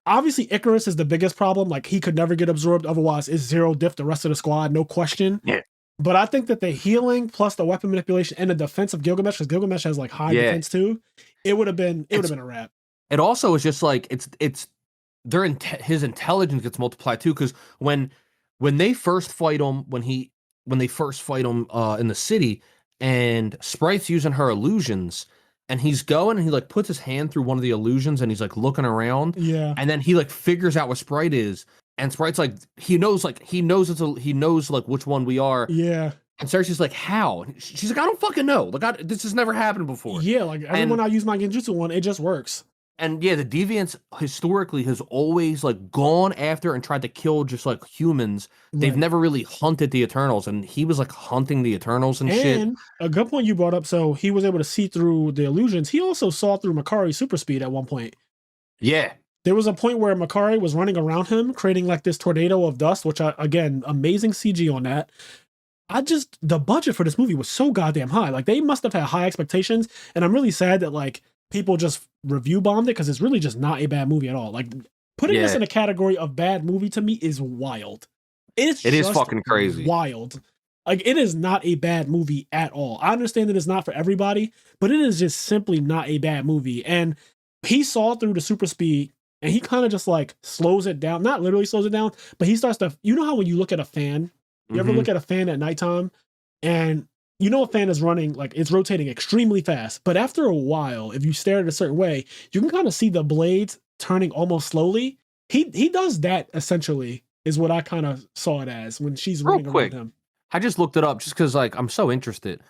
Obviously, Icarus is the biggest problem. Like he could never get absorbed. Otherwise, it's zero diff the rest of the squad, no question. Yeah. But I think that the healing plus the weapon manipulation and the defense of Gilgamesh, because Gilgamesh has high defense too, it would have been a wrap. It also is just his intelligence gets multiplied too, because when they first fight him, in the city, and Sprite's using her illusions, and he's going and he puts his hand through one of the illusions and he's looking around, and then he figures out what Sprite is. And Sprite's he knows which one we are. Yeah. And Cersei's how? She's I don't fucking know. This has never happened before. Yeah, everyone I use my genjutsu on, it just works. And yeah, the deviants historically has always gone after and tried to kill just humans. Right. They've never really hunted the Eternals, and he was hunting the Eternals and shit. And a good point you brought up, so he was able to see through the illusions. He also saw through Makari's super speed at one point. Yeah. There was a point where Makari was running around him, creating this tornado of dust, which again, amazing CG on that. The budget for this movie was so goddamn high. They must have had high expectations, and I'm really sad that people just review bombed it, because it's really just not a bad movie at all. Putting this in a category of bad movie to me is wild. It is fucking crazy. Wild. It is not a bad movie at all. I understand that it's not for everybody, but it is just simply not a bad movie. And he saw through the super speed, and he kind of just slows it down. Not literally slows it down, but he starts to, you know how when you look at a fan, you ever look at a fan at nighttime, and a fan is running, it's rotating extremely fast. But after a while, if you stare at it a certain way, you can kind of see the blades turning almost slowly. He does that essentially, is what I kind of saw it as when she's running around him. I just looked it up just because I'm so interested.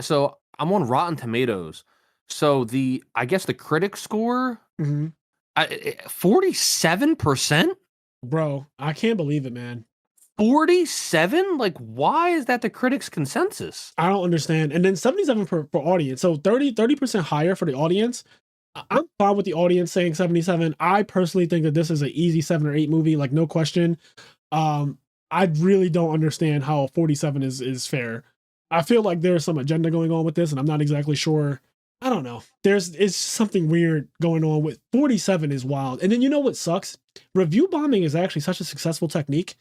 So I'm on Rotten Tomatoes. So I guess the critic score, 47%. Bro, I can't believe it, man. 47? Why is that the critics' consensus? I don't understand. And then 77 for audience. So 30% higher for the audience. I'm fine with the audience saying 77. I personally think that this is an easy 7 or 8 movie, no question. I really don't understand how 47 is fair. I feel like there's some agenda going on with this, and I'm not exactly sure. I don't know. It's something weird going on with 47 is wild. And then you know what sucks? Review bombing is actually such a successful technique,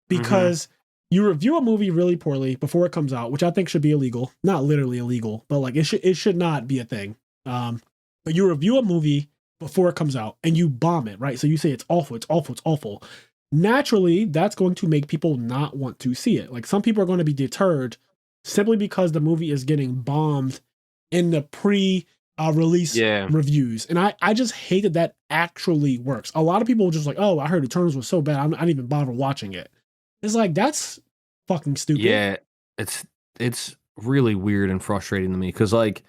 because you review a movie really poorly before it comes out, which I think should be illegal. Not literally illegal, but it should not be a thing. But you review a movie before it comes out and you bomb it, right? So you say it's awful, it's awful, it's awful. Naturally, that's going to make people not want to see it. Some people are going to be deterred simply because the movie is getting bombed in the release reviews. And I just hate that actually works. A lot of people are just like, oh, I heard Eternals was so bad, I didn't even bother watching it. It's like, that's fucking stupid. Yeah, it's really weird and frustrating to me because, like,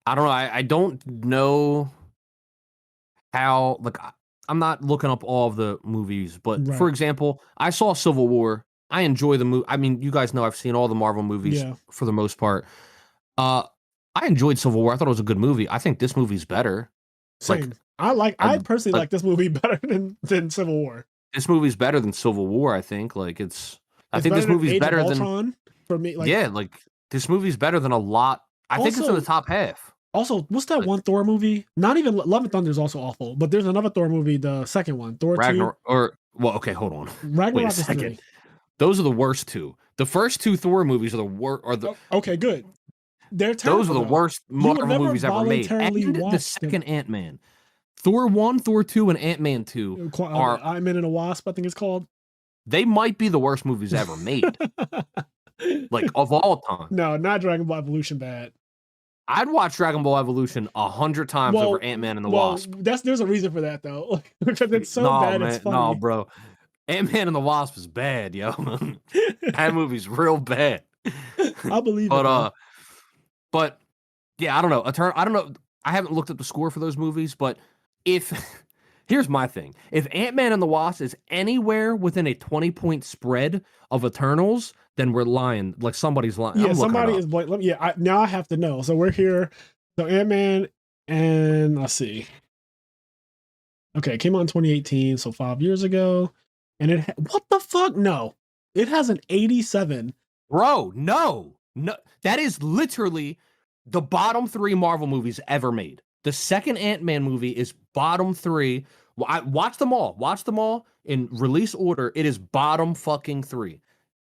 I don't know. I don't know how, like, I'm not looking up all of the movies, but for example, I saw Civil War. I enjoy the movie. I mean, you guys know I've seen all the Marvel movies for the most part. I enjoyed Civil War. I thought it was a good movie. I think this movie's better. Same. I personally like this movie better than Civil War. This movie's better than Civil War, I think. Like, I think this movie's better than for me. Like, yeah, like this movie's better than a lot. I think it's in the top half. Also, what's that one Thor movie? Not even Love and Thunder is also awful, but there's another Thor movie, the second one, Thor 2. Okay, hold on. Ragnarok Wait a second. 3. Those are the worst two. The first two Thor movies are the worst. Okay, good. They're terrible. Those are the worst Marvel movies ever made. And the second Ant-Man. Thor 1, Thor 2, and Ant-Man 2 are Ant-Man and the Wasp, I think it's called. They might be the worst movies ever made. Like, of all time. No, not Dragon Ball Evolution bad. I'd watch Dragon Ball Evolution 100 times over Ant-Man and the Wasp. There's a reason for that, though. Because it's so bad, it's funny. No, bro. Ant-Man and the Wasp is bad, yo. That movie's real bad. I believe it. But yeah, I don't know. I don't know. I haven't looked at the score for those movies, but here's my thing. If Ant-Man and the Wasp is anywhere within a 20-point spread of Eternals, then we're lying. Like, somebody's lying. Yeah, somebody is now I have to know. So we're here. So Ant-Man and let's see. Okay, it came out in 2018, so 5 years ago. And what the fuck? No. It has an 87. Bro, no. That is literally the bottom 3 Marvel movies ever made. The second Ant-Man movie is bottom 3. Watch them all. Watch them all in release order. It is bottom fucking 3.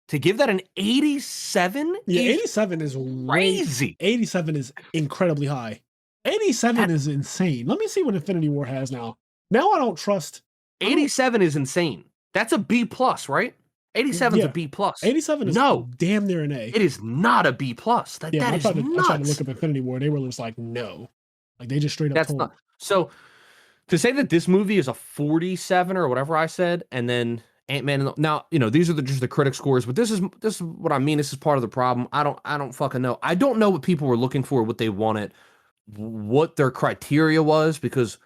To give that an 87? Yeah, 87 is crazy. 87 is incredibly high. 87 is insane. Let me see what Infinity War has now. Now I don't trust. 87 is insane. That's a B+, right? 87 is a B+. 87 is damn near an A. It is not a B+. That is nuts. I tried to look up Infinity War. They were just like, no. Like, they just straight up told. Not, so, to say that this movie is a 47 or whatever I said, and then Ant-Man, now, you know, these are just the critic scores, but this is what I mean. This is part of the problem. I don't fucking know. I don't know what people were looking for, what they wanted, what their criteria was, because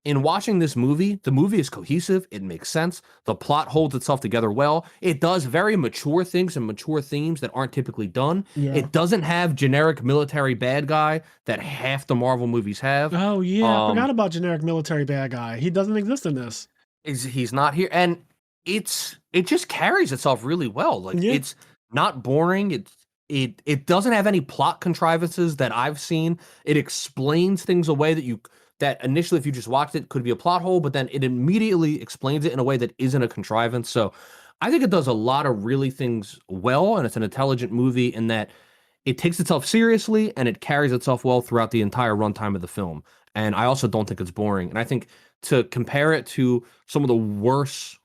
in watching this movie, the movie is cohesive. It makes sense. The plot holds itself together well. It does very mature things and mature themes that aren't typically done. Yeah. It doesn't have generic military bad guy that half the Marvel movies have. Oh, yeah. I forgot about generic military bad guy. He doesn't exist in this. He's not here. And it just carries itself really well. Like, it's not boring. It doesn't have any plot contrivances that I've seen. It explains things away that initially, if you just watched it, could be a plot hole, but then it immediately explains it in a way that isn't a contrivance. So I think it does a lot of really things well, and it's an intelligent movie in that it takes itself seriously and it carries itself well throughout the entire runtime of the film. And I also don't think it's boring. And I think to compare it to some of the worse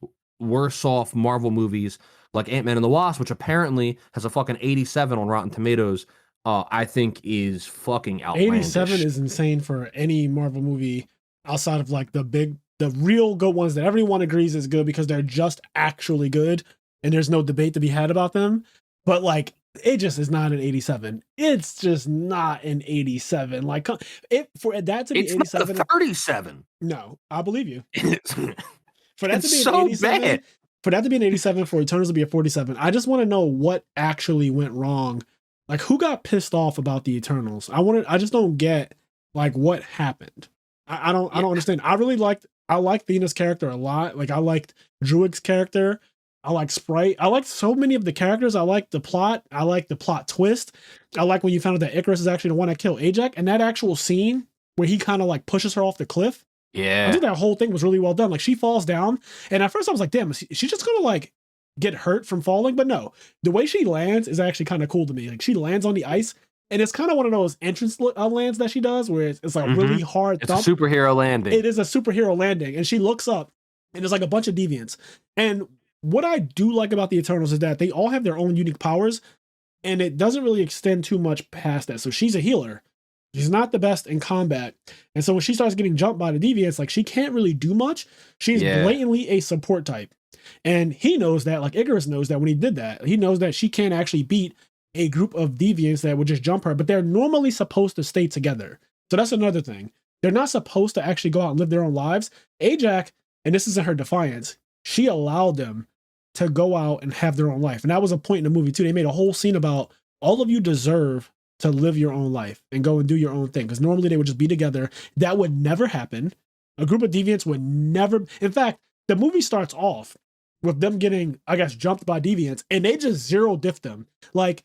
off Marvel movies like Ant-Man and the Wasp, which apparently has a fucking 87 on Rotten Tomatoes, I think is fucking outlandish. 87 is insane for any Marvel movie outside of like the real good ones that everyone agrees is good because they're just actually good and there's no debate to be had about them. But like, it just is not an 87. It's just not an 87. Like, for that to be 87, it's not a 37. No, I believe you. For that it's to be so 87, bad. For that to be an 87, for Eternals to be a 47, I just want to know what actually went wrong. Like, who got pissed off about the Eternals? I just don't get like what happened. I don't understand. I liked Thena's character a lot. Like, I liked Druig's character. I like Sprite. I like so many of the characters. I like the plot. I like the plot twist. I like when you found out that Icarus is actually the one that killed Ajax, and that actual scene where he kind of like pushes her off the cliff. Yeah, I think that whole thing was really well done. Like, she falls down, and at first I was like, damn, is she just gonna like get hurt from falling? But no, the way she lands is actually kind of cool to me. Like, she lands on the ice, and it's kind of one of those entrance lands that she does where it's like really hard. It's a superhero landing. It is a superhero landing, and she looks up, and there's like a bunch of deviants. And what I do like about the Eternals is that they all have their own unique powers, and it doesn't really extend too much past that. So she's a healer. She's not the best in combat. And so when she starts getting jumped by the deviants, like she can't really do much. She's blatantly a support type. And he knows that, like Icarus knows that when he did that. He knows that she can't actually beat a group of deviants that would just jump her, but they're normally supposed to stay together. So that's another thing. They're not supposed to actually go out and live their own lives. Ajax, and this isn't her defiance, she allowed them to go out and have their own life. And that was a point in the movie too. They made a whole scene about all of you deserve to live your own life and go and do your own thing. Because normally they would just be together. That would never happen. A group of deviants would never. In fact, the movie starts off with them getting, I guess, jumped by deviants, and they just zero diff them. Like,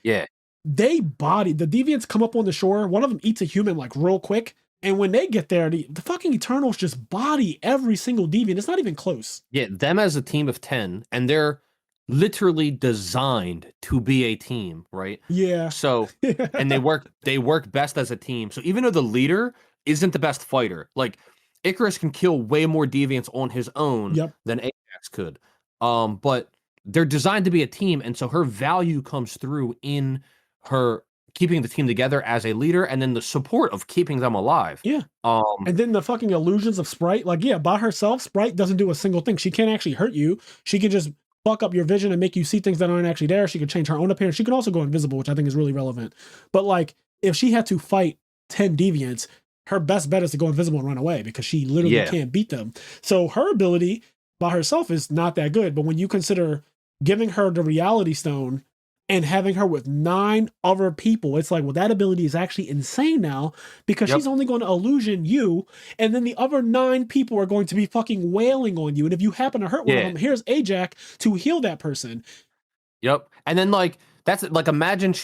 they body the deviants come up on the shore. One of them eats a human like real quick. And when they get there, the fucking Eternals just body every single deviant. It's not even close. Yeah, them as a team of 10, and they're literally designed to be a team, right? Yeah. So, and they work best as a team. So even though the leader isn't the best fighter, like Icarus can kill way more deviants on his own than Ajax could. But they're designed to be a team, and so her value comes through in her keeping the team together as a leader, and then the support of keeping them alive. Yeah. And then the fucking illusions of Sprite, like, by herself, Sprite doesn't do a single thing. She can't actually hurt you. She can just fuck up your vision and make you see things that aren't actually there. She can change her own appearance. She can also go invisible, which I think is really relevant. But like, if she had to fight 10 deviants, her best bet is to go invisible and run away because she literally can't beat them. So her ability by herself is not that good. But when you consider giving her the reality stone and having her with 9 other people, it's like, well, that ability is actually insane now because she's only going to illusion you, and then the other 9 people are going to be fucking wailing on you. And if you happen to hurt one of them, here's Ajax to heal that person. Yep. And then like, that's like, imagine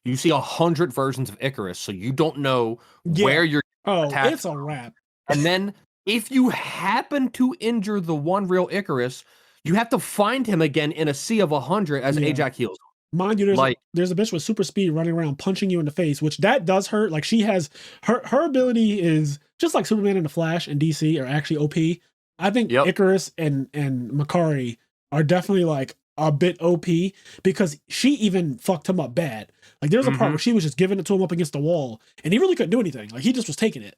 you see 100 versions of Icarus, so you don't know where you're attacked. It's a wrap. And then if you happen to injure the one real Icarus, you have to find him again in a sea of 100 as Ajax heals. Mind you, there's a bitch with super speed running around punching you in the face, which that does hurt. Like, she has her ability is just like Superman and the Flash and DC are actually OP. I think Icarus and Makari are definitely like a bit OP because she even fucked him up bad. Like, there's a part where she was just giving it to him up against the wall, and he really couldn't do anything. Like, he just was taking it.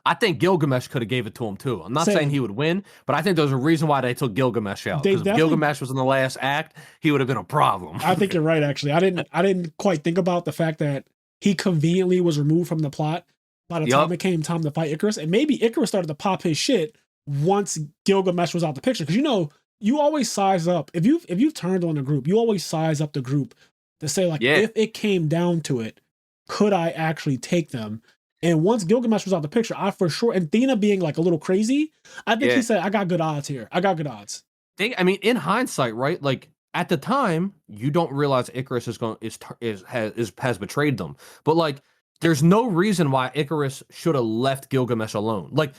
I think Gilgamesh could have gave it to him too. I'm not saying he would win, but I think there's a reason why they took Gilgamesh out. Because if Gilgamesh was in the last act, he would have been a problem. I think you're right, actually. I didn't quite think about the fact that he conveniently was removed from the plot by the time it came time to fight Icarus. And maybe Icarus started to pop his shit once Gilgamesh was out the picture. Because you always size up. If you've turned on a group, you always size up the group to say, like, if it came down to it, could I actually take them? And once Gilgamesh was out the picture, I for sure, and Thena being like a little crazy, I think he said, I got good odds here. I got good odds. I mean, in hindsight, right? Like, at the time, you don't realize Icarus has betrayed them. But like, there's no reason why Icarus should have left Gilgamesh alone. Like,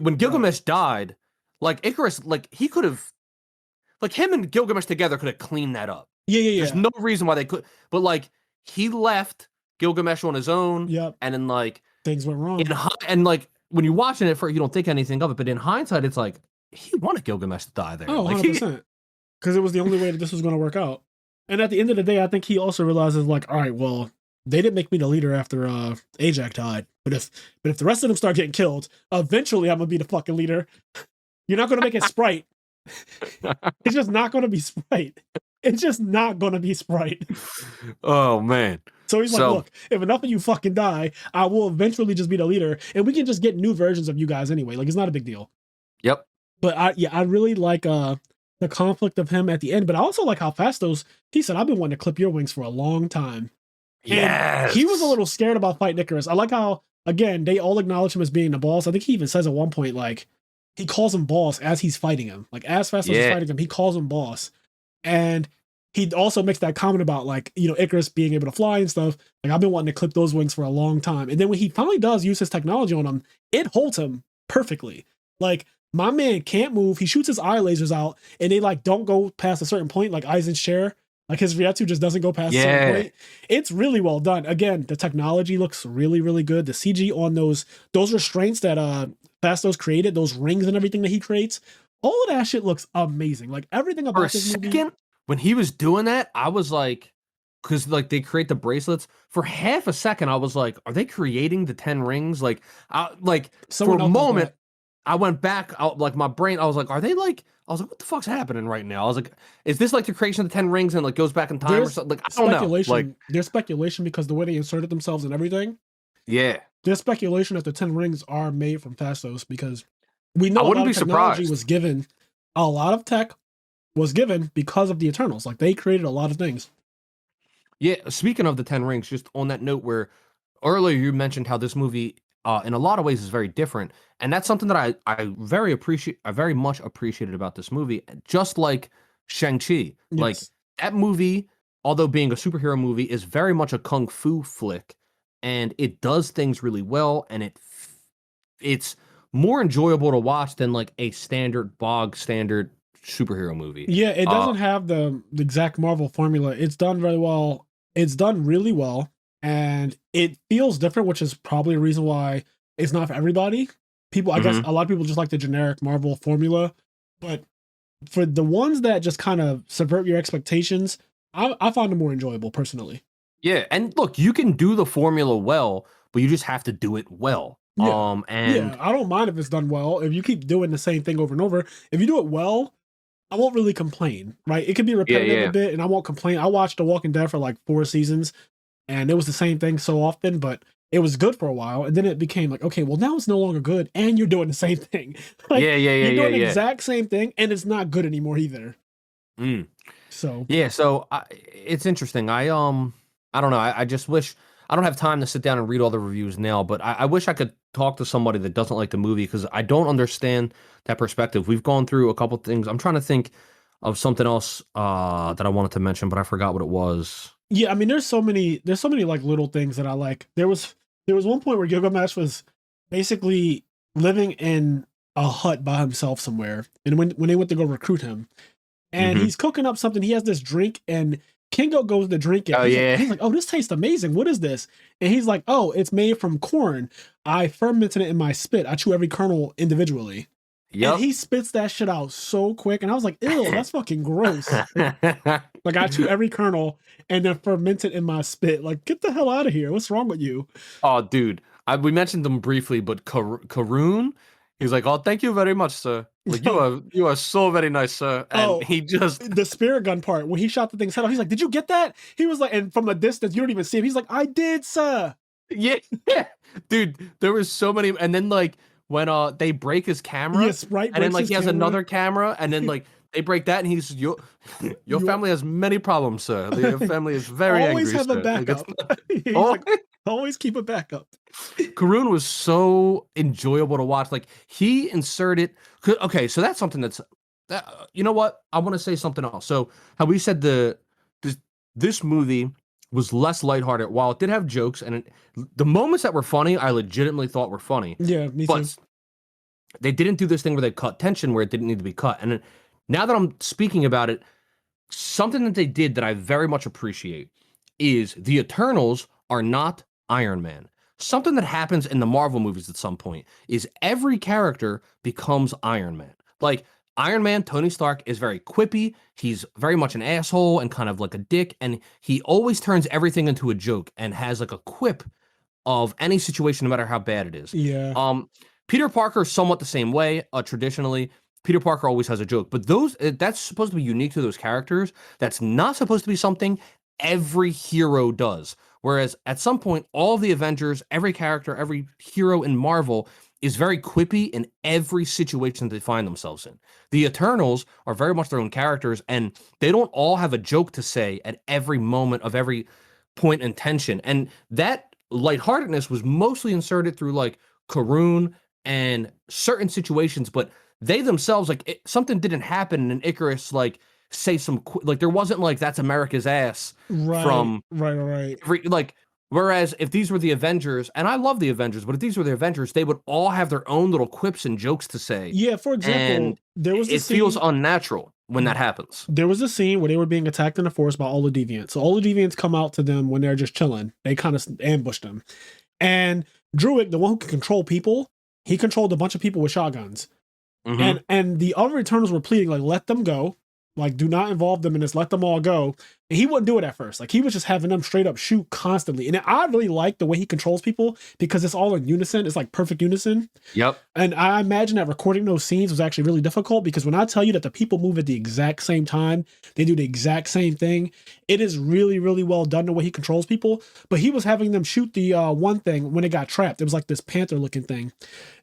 when Gilgamesh died, like Icarus, like he could have, like him and Gilgamesh together could have cleaned that up. Yeah. There's no reason why they could. But like, he left Gilgamesh on his own. And then like, things went wrong. And like, when you're watching it, you don't think anything of it, but in hindsight, it's like, he wanted Gilgamesh to die there. Oh, like, 100%. Because it was the only way that this was going to work out. And at the end of the day, I think he also realizes, like, all right, well, they didn't make me the leader after Ajax died. But if the rest of them start getting killed, eventually I'm going to be the fucking leader. You're not going to make it Sprite. It's just not going to be Sprite. It's just not going to be Sprite. Oh, man. So he's like, look, if enough of you fucking die, I will eventually just be the leader, and we can just get new versions of you guys anyway. Like, it's not a big deal. Yep. But I really like the conflict of him at the end, but I also like how he said, I've been wanting to clip your wings for a long time. Yes. He was a little scared about fighting Icarus. I like how, again, they all acknowledge him as being the boss. I think he even says at one point, like, he calls him boss as he's fighting him. Like, as fast as he's fighting him, he calls him boss. And he also makes that comment about, like, Icarus being able to fly and stuff. Like, I've been wanting to clip those wings for a long time. And then when he finally does use his technology on him, it holds him perfectly. Like, my man can't move. He shoots his eye lasers out, and they, like, don't go past a certain point, like Aizen's chair. Like, his Ryatsu just doesn't go past a certain point. It's really well done. Again, the technology looks really, really good. The CG on those restraints that Fastos created, those rings and everything that he creates, all of that shit looks amazing. Like, everything about this movie. When he was doing that, I was like, because like they create the bracelets. For half a second, I was like, "Are they creating the 10 rings?" Like Someone for a else does moment, that. I went back. Like my brain, I was like, "Are they like?" I was like, "What the fuck's happening right now?" I was like, "Is this like the creation of the 10 rings and like goes back in time or There's something?" Like I don't know. Like There's speculation because the way they inserted themselves and everything. yeah, There's speculation that the 10 rings are made from Phastos because we I know a wouldn't lot be of technology surprised. was given. A lot of tech was given because of the Eternals. Like they created a lot of things. Yeah, speaking of the 10 rings, just on that note where earlier you mentioned how this movie in a lot of ways is very different. And that's something that I very much appreciated about this movie. Just like Shang-Chi. Like Yes. that movie, although being a superhero movie, is very much a kung fu flick. And it does things really well, and it's more enjoyable to watch than like a standard bog standard superhero movie. Yeah, it doesn't have the exact Marvel formula. It's done very well. It's done really well, and it feels different, which is probably a reason why it's not for everybody. People, I guess, Mhm. a lot of people just like the generic Marvel formula, but for the ones that just kind of subvert your expectations, I find them more enjoyable personally. Yeah, and look, you can do the formula well, but you just have to do it well. Yeah, And yeah, I don't mind if it's done well. If you keep doing the same thing over and over, if you do it well, I won't really complain, right? It could be yeah, repetitive a yeah, bit, and I won't complain. I watched The Walking Dead for like 4 seasons, and it was the same thing so often, but it was good for a while, and then it became like, okay, well now it's no longer good, and you're doing the same thing. Like yeah, yeah, yeah, you're yeah, doing the yeah. exact same thing, and it's not good anymore either. Mm. So Yeah, so it's interesting. I don't know. I just wish I don't have time to sit down and read all the reviews now, but I wish I could talk to somebody that doesn't like the movie because I don't understand that perspective. We've gone through a couple things. I'm trying to think of something else that I wanted to mention, but I forgot what it was. yeah, I mean, there's so many like little things that I like. There was one point where Gilgamesh was basically living in a hut by himself somewhere, and when they went to go recruit him, and Hmm. he's cooking up something. He has this drink, and Kingo goes to drink it. Oh yeah. He's like, oh, this tastes amazing. What is this? And he's like, oh, it's made from corn. I fermented it in my spit. I chew every kernel individually. And Yep. he spits that shit out so quick. And I was like, ew, that's fucking gross. Like I chew every kernel and then ferment it in my spit. Like, get the hell out of here. What's wrong with you? Oh, dude, we mentioned them briefly, but Karoon, he's like, "Oh, thank you very much, sir. Like you are so very nice, sir." And Oh, he just, the spirit gun part when he shot the thing's head off. He's like, "Did you get that?" He was like, and from a distance, you don't even see him. He's like, "I did, sir." yeah, yeah, dude. There was so many, and then like when they break his camera, Yes, Sprite and then breaks like his he has camera. another camera, and then like they break that, and he's your You family has many problems, sir. Your family is very always angry, have a sir. Like it's backup. He's oh, like, always keep a backup. Karun was so enjoyable to watch. Like he inserted. Okay, so that's something that's. You know what? I want to say something else. So how we said this movie was less lighthearted. While it did have jokes and the moments that were funny, I legitimately thought were funny. Yeah, me too. But they didn't do this thing where they cut tension where it didn't need to be cut. And now that I'm speaking about it, something that they did that I very much appreciate is the Eternals are not Iron Man. Something that happens in the Marvel movies at some point is every character becomes Iron Man. Like Iron Man, Tony Stark is very quippy. He's very much an asshole and kind of like a dick. And he always turns everything into a joke and has like a quip of any situation, no matter how bad it is. Yeah, Um, Peter Parker is somewhat the same way. Traditionally, Peter Parker always has a joke, but that's supposed to be unique to those characters. That's not supposed to be something every hero does. Whereas at some point, all of the Avengers, every character, every hero in Marvel is very quippy in every situation they find themselves in. The Eternals are very much their own characters, and they don't all have a joke to say at every moment of every point in tension. And that lightheartedness was mostly inserted through like Karun and certain situations, but they themselves something didn't happen and Icarus like say like there wasn't like that's America's ass right, from right. every like whereas if these were the Avengers, and I love the Avengers, but if these were the Avengers, they would all have their own little quips and jokes to say, Yeah, for and example, there was a it feels scene. unnatural when that happens. There was a scene where they were being attacked in the forest by all the deviants. So all the deviants come out to them when they're just chilling. They kind of ambushed them. And Druid, the one who can control people, he controlled a bunch of people with shotguns. Hmm. And the other Eternals were pleading like, let them go. Like, do not involve them in this. Let them all go. And he wouldn't do it at first. Like, he was just having them straight up shoot constantly. And I really like the way he controls people because it's all in unison. It's like perfect unison. Yep. And I imagine that recording those scenes was actually really difficult because when I tell you that the people move at the exact same time, they do the exact same thing. It is really, really well done the way he controls people. But he was having them shoot the one thing when it got trapped. It was like this panther looking thing.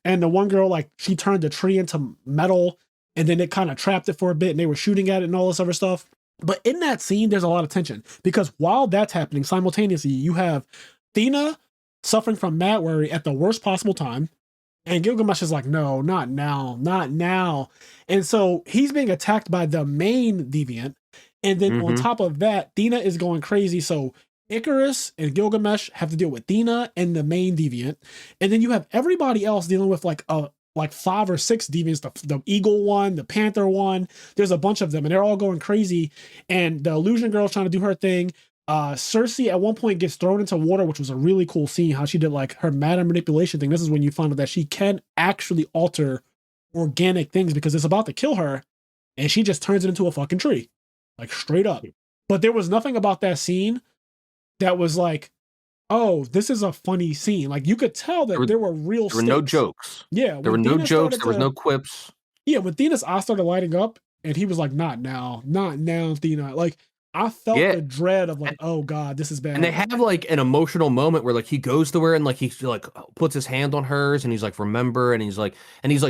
And the one girl, like, she turned the tree into metal. And then it kind of trapped it for a bit and they were shooting at it and all this other stuff. But in that scene, there's a lot of tension because while that's happening simultaneously, you have Thena suffering from mad worry at the worst possible time. And Gilgamesh is like, no, not now, not now. And so he's being attacked by the main deviant. And then on top of that, Thena is going crazy. So Icarus and Gilgamesh have to deal with Thena and the main deviant. And then you have everybody else dealing with like 5 or 6 deviants, the eagle one, the panther one. There's a bunch of them and they're all going crazy. And the illusion girl's trying to do her thing. Cersei at one point gets thrown into water, which was a really cool scene, how she did like her matter manipulation thing. This is when you find out that she can actually alter organic things because it's about to kill her. And she just turns it into a fucking tree, like straight up. But there was nothing about that scene that was like, oh, this is a funny scene. Like you could tell that there were real There were no jokes. Yeah. There were no jokes. There was no quips. Yeah, when Thena's eyes started lighting up and he was like, not now, Thena. Like I felt the dread of like, oh God, this is bad. And they have like an emotional moment where like he goes to her and like he like puts his hand on hers and he's like, remember, and he's like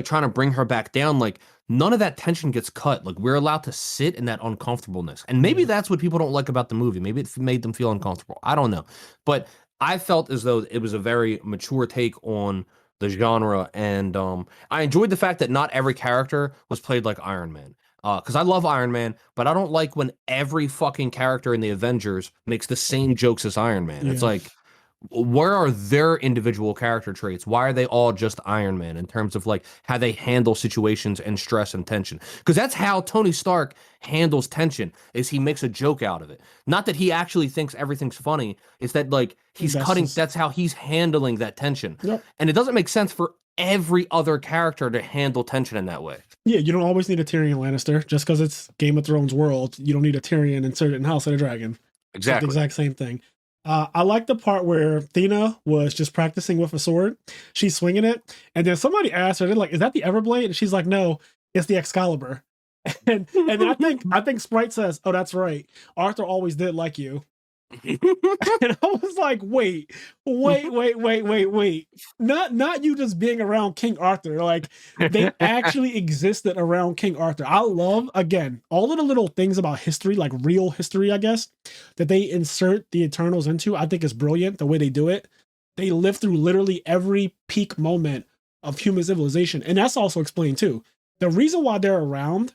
trying to bring her back down. Like none of that tension gets cut. Like we're allowed to sit in that uncomfortableness. And maybe that's what people don't like about the movie. Maybe it made them feel uncomfortable. I don't know. But I felt as though it was a very mature take on the genre, and I enjoyed the fact that not every character was played like Iron Man. Because I love Iron Man, but I don't like when every fucking character in the Avengers makes the same jokes as Iron Man. It's like, where are their individual character traits? Why are they all just Iron Man in terms of like how they handle situations and stress and tension? Because that's how Tony Stark handles tension, is he makes a joke out of it. Not that he actually thinks everything's funny. It's that like that's how he's handling that tension. Yep. And it doesn't make sense for every other character to handle tension in that way. Yeah, you don't always need a Tyrion Lannister. Just because it's Game of Thrones world, you don't need a Tyrion inserted in House of the Dragon. Exactly. It's the exact same thing. I like the part where Thena was just practicing with a sword. She's swinging it. And then somebody asked her, they're like, is that the Everblade? And she's like, no, it's the Excalibur. And I think Sprite says, oh, that's right. Arthur always did like you. And I was like, wait. Not you just being around King Arthur. Like they actually existed around King Arthur. I love, again, all of the little things about history, like real history, I guess, that they insert the Eternals into. I think it's brilliant the way they do it. They live through literally every peak moment of human civilization. And that's also explained too. The reason why they're around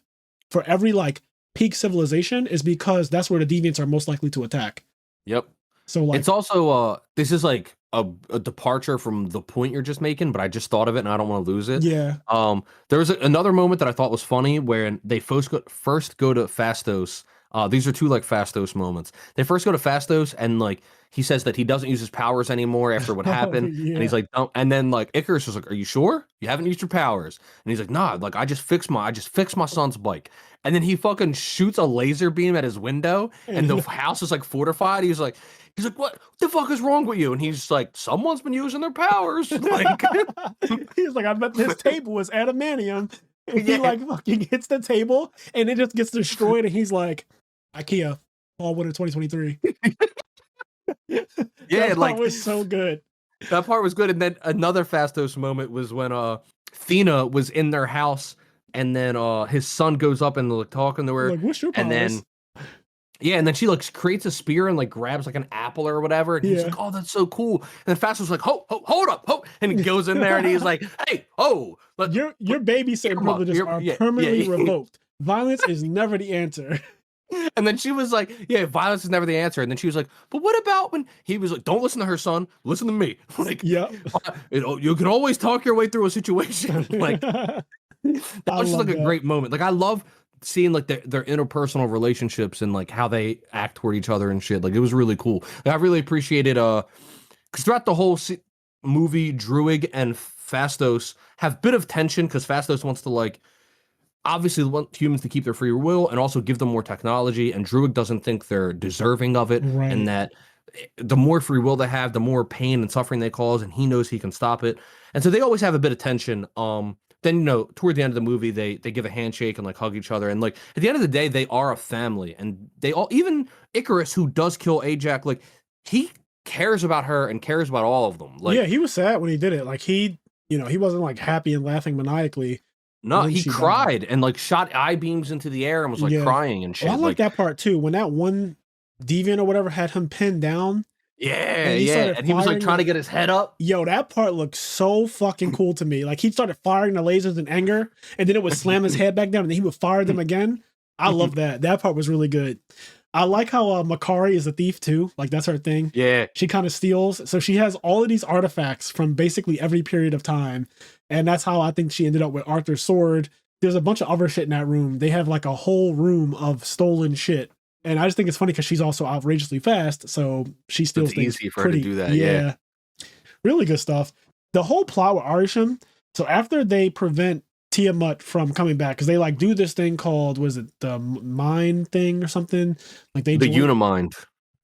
for every like peak civilization is because that's where the deviants are most likely to attack. Yep. So like, it's also this is like a departure from the point you're just making, but I just thought of it and I don't want to lose it. Yeah. There was another moment that I thought was funny where they first go to Phastos. These are two like Phastos moments. They first go to Phastos and like he says that he doesn't use his powers anymore after what happened. And he's like, don't. And then like Icarus was like, are you sure you haven't used your powers? And he's like, nah, like I just fixed my son's bike. And then he fucking shoots a laser beam at his window and the house is like fortified. He's like, what the fuck is wrong with you? And he's just like, someone's been using their powers. Like he's like, I bet this table was adamantium. And he like fucking hits the table and it just gets destroyed. And he's like, IKEA, fall winter 2023. Yeah, that like was so good. That part was good. And then another Phastos moment was when Thena was in their house and then his son goes up and like talking to her. Like, what's your powers? And then and then she like creates a spear and like grabs like an apple or whatever. And he's like, oh, that's so cool. And then Phastos was like, hold up. And he goes in there and he's like, hey, your babysitting privileges are permanently revoked. Violence is never the answer. And then she was like, violence is never the answer. And then she was like, but what about when he was like, don't listen to her, son, listen to me. Like, you can always talk your way through a situation. Like, that was just like a great moment. Like, I love seeing like their interpersonal relationships and like how they act toward each other and shit. Like, it was really cool. Like, I really appreciated, because throughout the whole movie, Druig and Phastos have a bit of tension because Phastos wants to like obviously want humans to keep their free will and also give them more technology. And Druig doesn't think they're deserving of it, and Right. that the more free will they have, the more pain and suffering they cause, and he knows he can stop it. And so they always have a bit of tension. Then toward the end of the movie, they give a handshake and like hug each other, and like at the end of the day, they are a family, and they all, even Icarus, who does kill Ajax, like he cares about her and cares about all of them. Like, Yeah, he was sad when he did it. Like he wasn't like happy and laughing maniacally no, when he she died. cried and like shot eye beams into the air and was like Yeah. crying and Oh, I shit. like Like, that part too. When that one deviant or whatever had him pinned down yeah, and he yeah. started And he was like firing trying to get his head up. yo, that part looked so fucking cool to me. Like he started firing the lasers in anger, and then it would slam his head back down, and then he would fire them again. I love that. That part was really good. I like how Makari is a thief too. Like that's her thing. Yeah. She kind of steals. So she has all of these artifacts from basically every period of time. And that's how I think she ended up with Arthur's sword. There's a bunch of other shit in that room. They have like a whole room of stolen shit. And I just think it's funny because she's also outrageously fast. So she steals It's things easy for pretty. her to do that. Yeah. Really good stuff. The whole plot with Arisham. So after they prevent Tiamat from coming back, because they like do this thing called, was it the mind thing or something? Like they The join Unimind.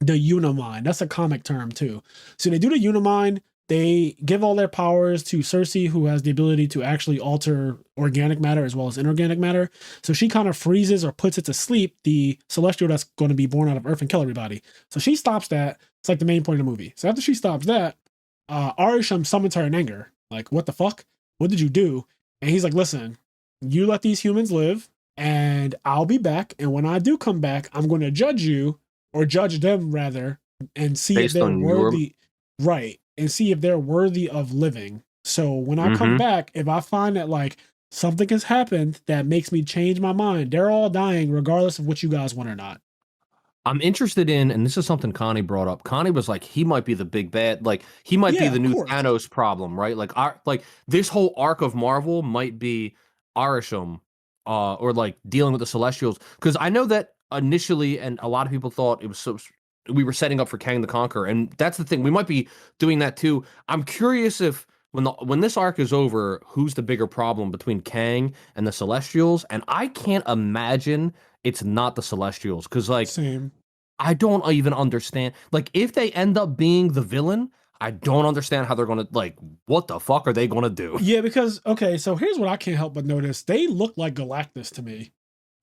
the Unimind. That's a comic term too. So they do the Unimind. They give all their powers to Cersei, who has the ability to actually alter organic matter as well as inorganic matter. So she kind of freezes or puts it to sleep the celestial that's going to be born out of Earth and kill everybody. So she stops that. It's like the main point of the movie. So after she stops that, Arisham summons her in anger. Like, what the fuck? What did you do? And he's like, listen, you let these humans live, and I'll be back. And when I do come back, I'm going to judge you, or judge them rather, and see if Based they're on your worthy. Right. And see if they're worthy of living. So when I come Mhm. back, if I find that like something has happened that makes me change my mind, they're all dying regardless of what you guys want or not. I'm interested in, and this is something Connie brought up. Connie was like, he might be the big bad, like he might be Yeah, the of new course. Thanos problem, right? Like this whole arc of Marvel might be Arisham, or like dealing with the Celestials. Because I know that initially, and a lot of people thought it was so we were setting up for Kang the Conqueror, and that's the thing. We might be doing that too. I'm curious if when this arc is over, who's the bigger problem between Kang and the Celestials? And I can't imagine it's not the Celestials, because like Same. I don't even understand. Like, if they end up being the villain, I don't understand how they're gonna, like, what the fuck are they gonna do? Yeah, because okay, so here's what I can't help but notice. They look like Galactus to me.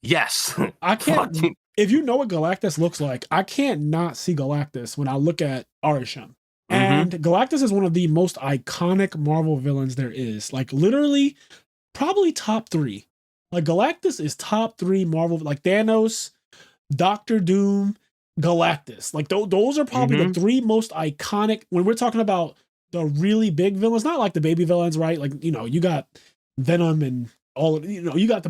Yes. I can't Fucking if you know what Galactus looks like, I can't not see Galactus when I look at Arisham. mm-hmm. And Galactus is one of the most iconic Marvel villains there is. Like literally probably top 3. Like Galactus is top 3 Marvel, like Thanos, Doctor Doom, Galactus. Like those are probably the 3 most iconic when we're talking about the really big villains, not like the baby villains, right? Like, you got Venom and all of, you got the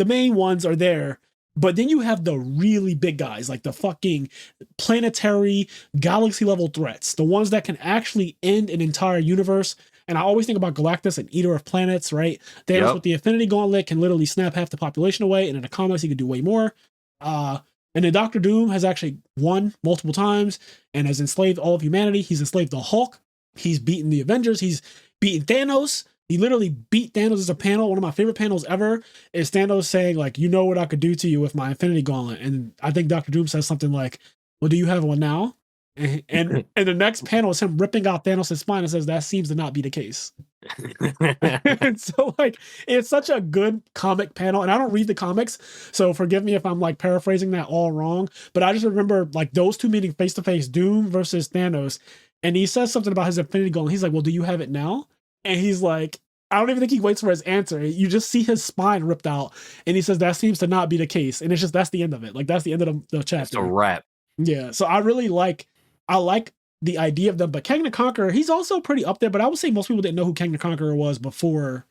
main ones are there, but then you have the really big guys, like the fucking planetary galaxy level threats, the ones that can actually end an entire universe. And I always think about Galactus, an eater of planets, right? Thanos with the Infinity Gauntlet can literally snap half the population away, and in the comics he could do way more. And then Doctor Doom has actually won multiple times and has enslaved all of humanity. He's enslaved the Hulk. He's beaten the Avengers. He's beaten Thanos. He literally beat Thanos as a panel. One of my favorite panels ever is Thanos saying, like, you know what I could do to you with my Infinity Gauntlet. And I think Doctor Doom says something like, well, do you have one now? And the next panel is him ripping out Thanos' spine and says, that seems to not be the case. And so, like, it's such a good comic panel. And I don't read the comics, so forgive me if I'm, like, paraphrasing that all wrong. But I just remember, like, those two meeting face-to-face, Doom versus Thanos. And he says something about his Infinity Gauntlet. He's like, well, do you have it now? And he's like, I don't even think he waits for his answer. You just see his spine ripped out. And he says, that seems to not be the case. And it's just, that's the end of it. Like, that's the end of the chapter. It's a wrap. Yeah. So I really like the idea of them. But Kang the Conqueror, he's also pretty up there. But I would say most people didn't know who Kang the Conqueror was before.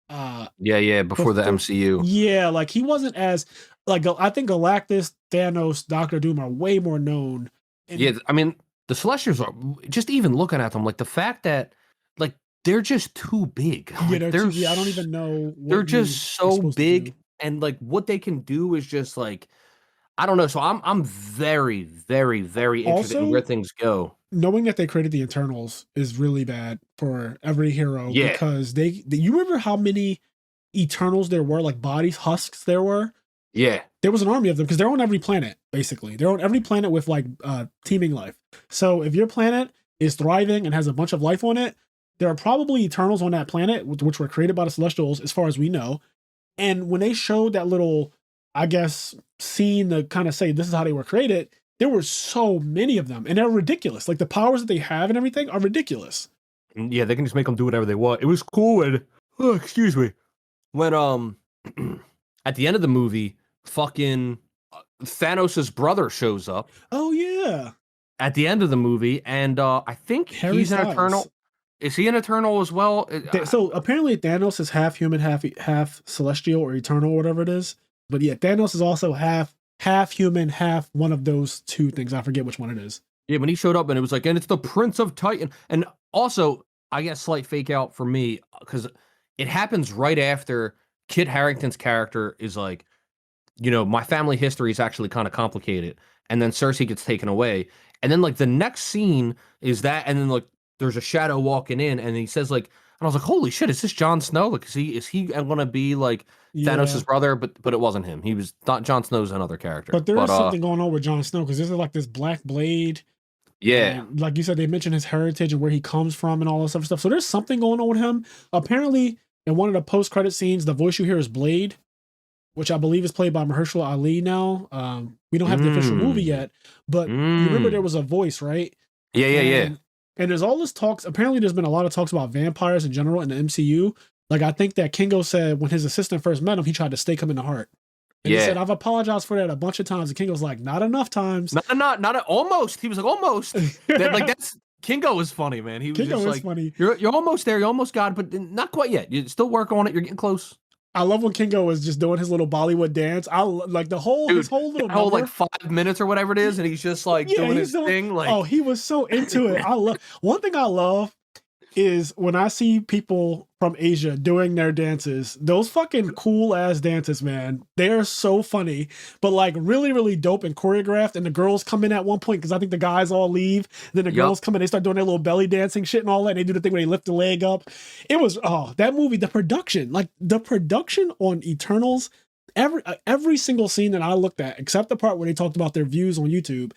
Before the MCU. Yeah. Like, he wasn't as, like, I think Galactus, Thanos, Doctor Doom are way more known. I mean, the Celestials are, just even looking at them, like, the fact that, like, they're just too big. Yeah, Like, I don't even know. They're just so big, and like what they can do is just like, I don't know. So I'm very, very, very interested in where things go. Knowing that they created the Eternals is really bad for every hero because you remember how many Eternals there were, like bodies, husks there were. Yeah. There was an army of them because they're on every planet, basically. They're on every planet with like teeming life. So if your planet is thriving and has a bunch of life on it, there are probably Eternals on that planet, which were created by the Celestials, as far as we know. And when they showed that little, I guess, scene to kind of say this is how they were created, there were so many of them, and they're ridiculous. Like the powers that they have and everything are ridiculous. Yeah, they can just make them do whatever they want. It was cool when, excuse me, when at the end of the movie, fucking Thanos' brother shows up. Oh yeah. At the end of the movie, and I think Harry he's an Styles. Eternal. Is he an Eternal as well? So apparently Thanos is half human, half celestial or eternal, or whatever it is. But yeah, Thanos is also half human, half one of those two things. I forget which one it is. Yeah, when he showed up and it was like, and it's the Prince of Titan. And also, I guess slight fake out for me because it happens right after Kit Harington's character is like, you know, my family history is actually kind of complicated. And then Cersei gets taken away. And then like the next scene is that, and then like there's a shadow walking in, and he says like, and I was like, holy shit, is this Jon Snow? Like, is he gonna be like Thanos' brother? But it wasn't him. He was not. Jon Snow's another character. But there's something going on with Jon Snow because there's like this black blade. Yeah, and like you said, they mentioned his heritage and where he comes from and all this other stuff. So there's something going on with him. Apparently, in one of the post-credit scenes, the voice you hear is Blade, which I believe is played by Mahershala Ali now. We don't have the official movie yet, but you remember there was a voice, right? Yeah. And there's all this talks. Apparently, there's been a lot of talks about vampires in general in the MCU. Like, I think that Kingo said when his assistant first met him, he tried to stake him in the heart. And he said, I've apologized for that a bunch of times. And Kingo's like, not enough times. Not almost. He was like, almost. That's Kingo is funny, man. He was Kingo just is like, funny. You're almost there. You almost got it, but not quite yet. You still work on it. You're getting close. I love when Kingo was just doing his little Bollywood dance. I like his whole little whole like 5 minutes or whatever it is, and he's just like doing his thing. Like, oh, he was so into it. I love one thing I love is when I see people from Asia doing their dances, those fucking cool ass dances, man. They're so funny, but like really, really dope and choreographed. And the girls come in at one point because I think the guys all leave. Then the girls come in, they start doing their little belly dancing shit and all that. And they do the thing where they lift the leg up. It was that movie, the production on Eternals. Every single scene that I looked at, except the part where they talked about their views on YouTube,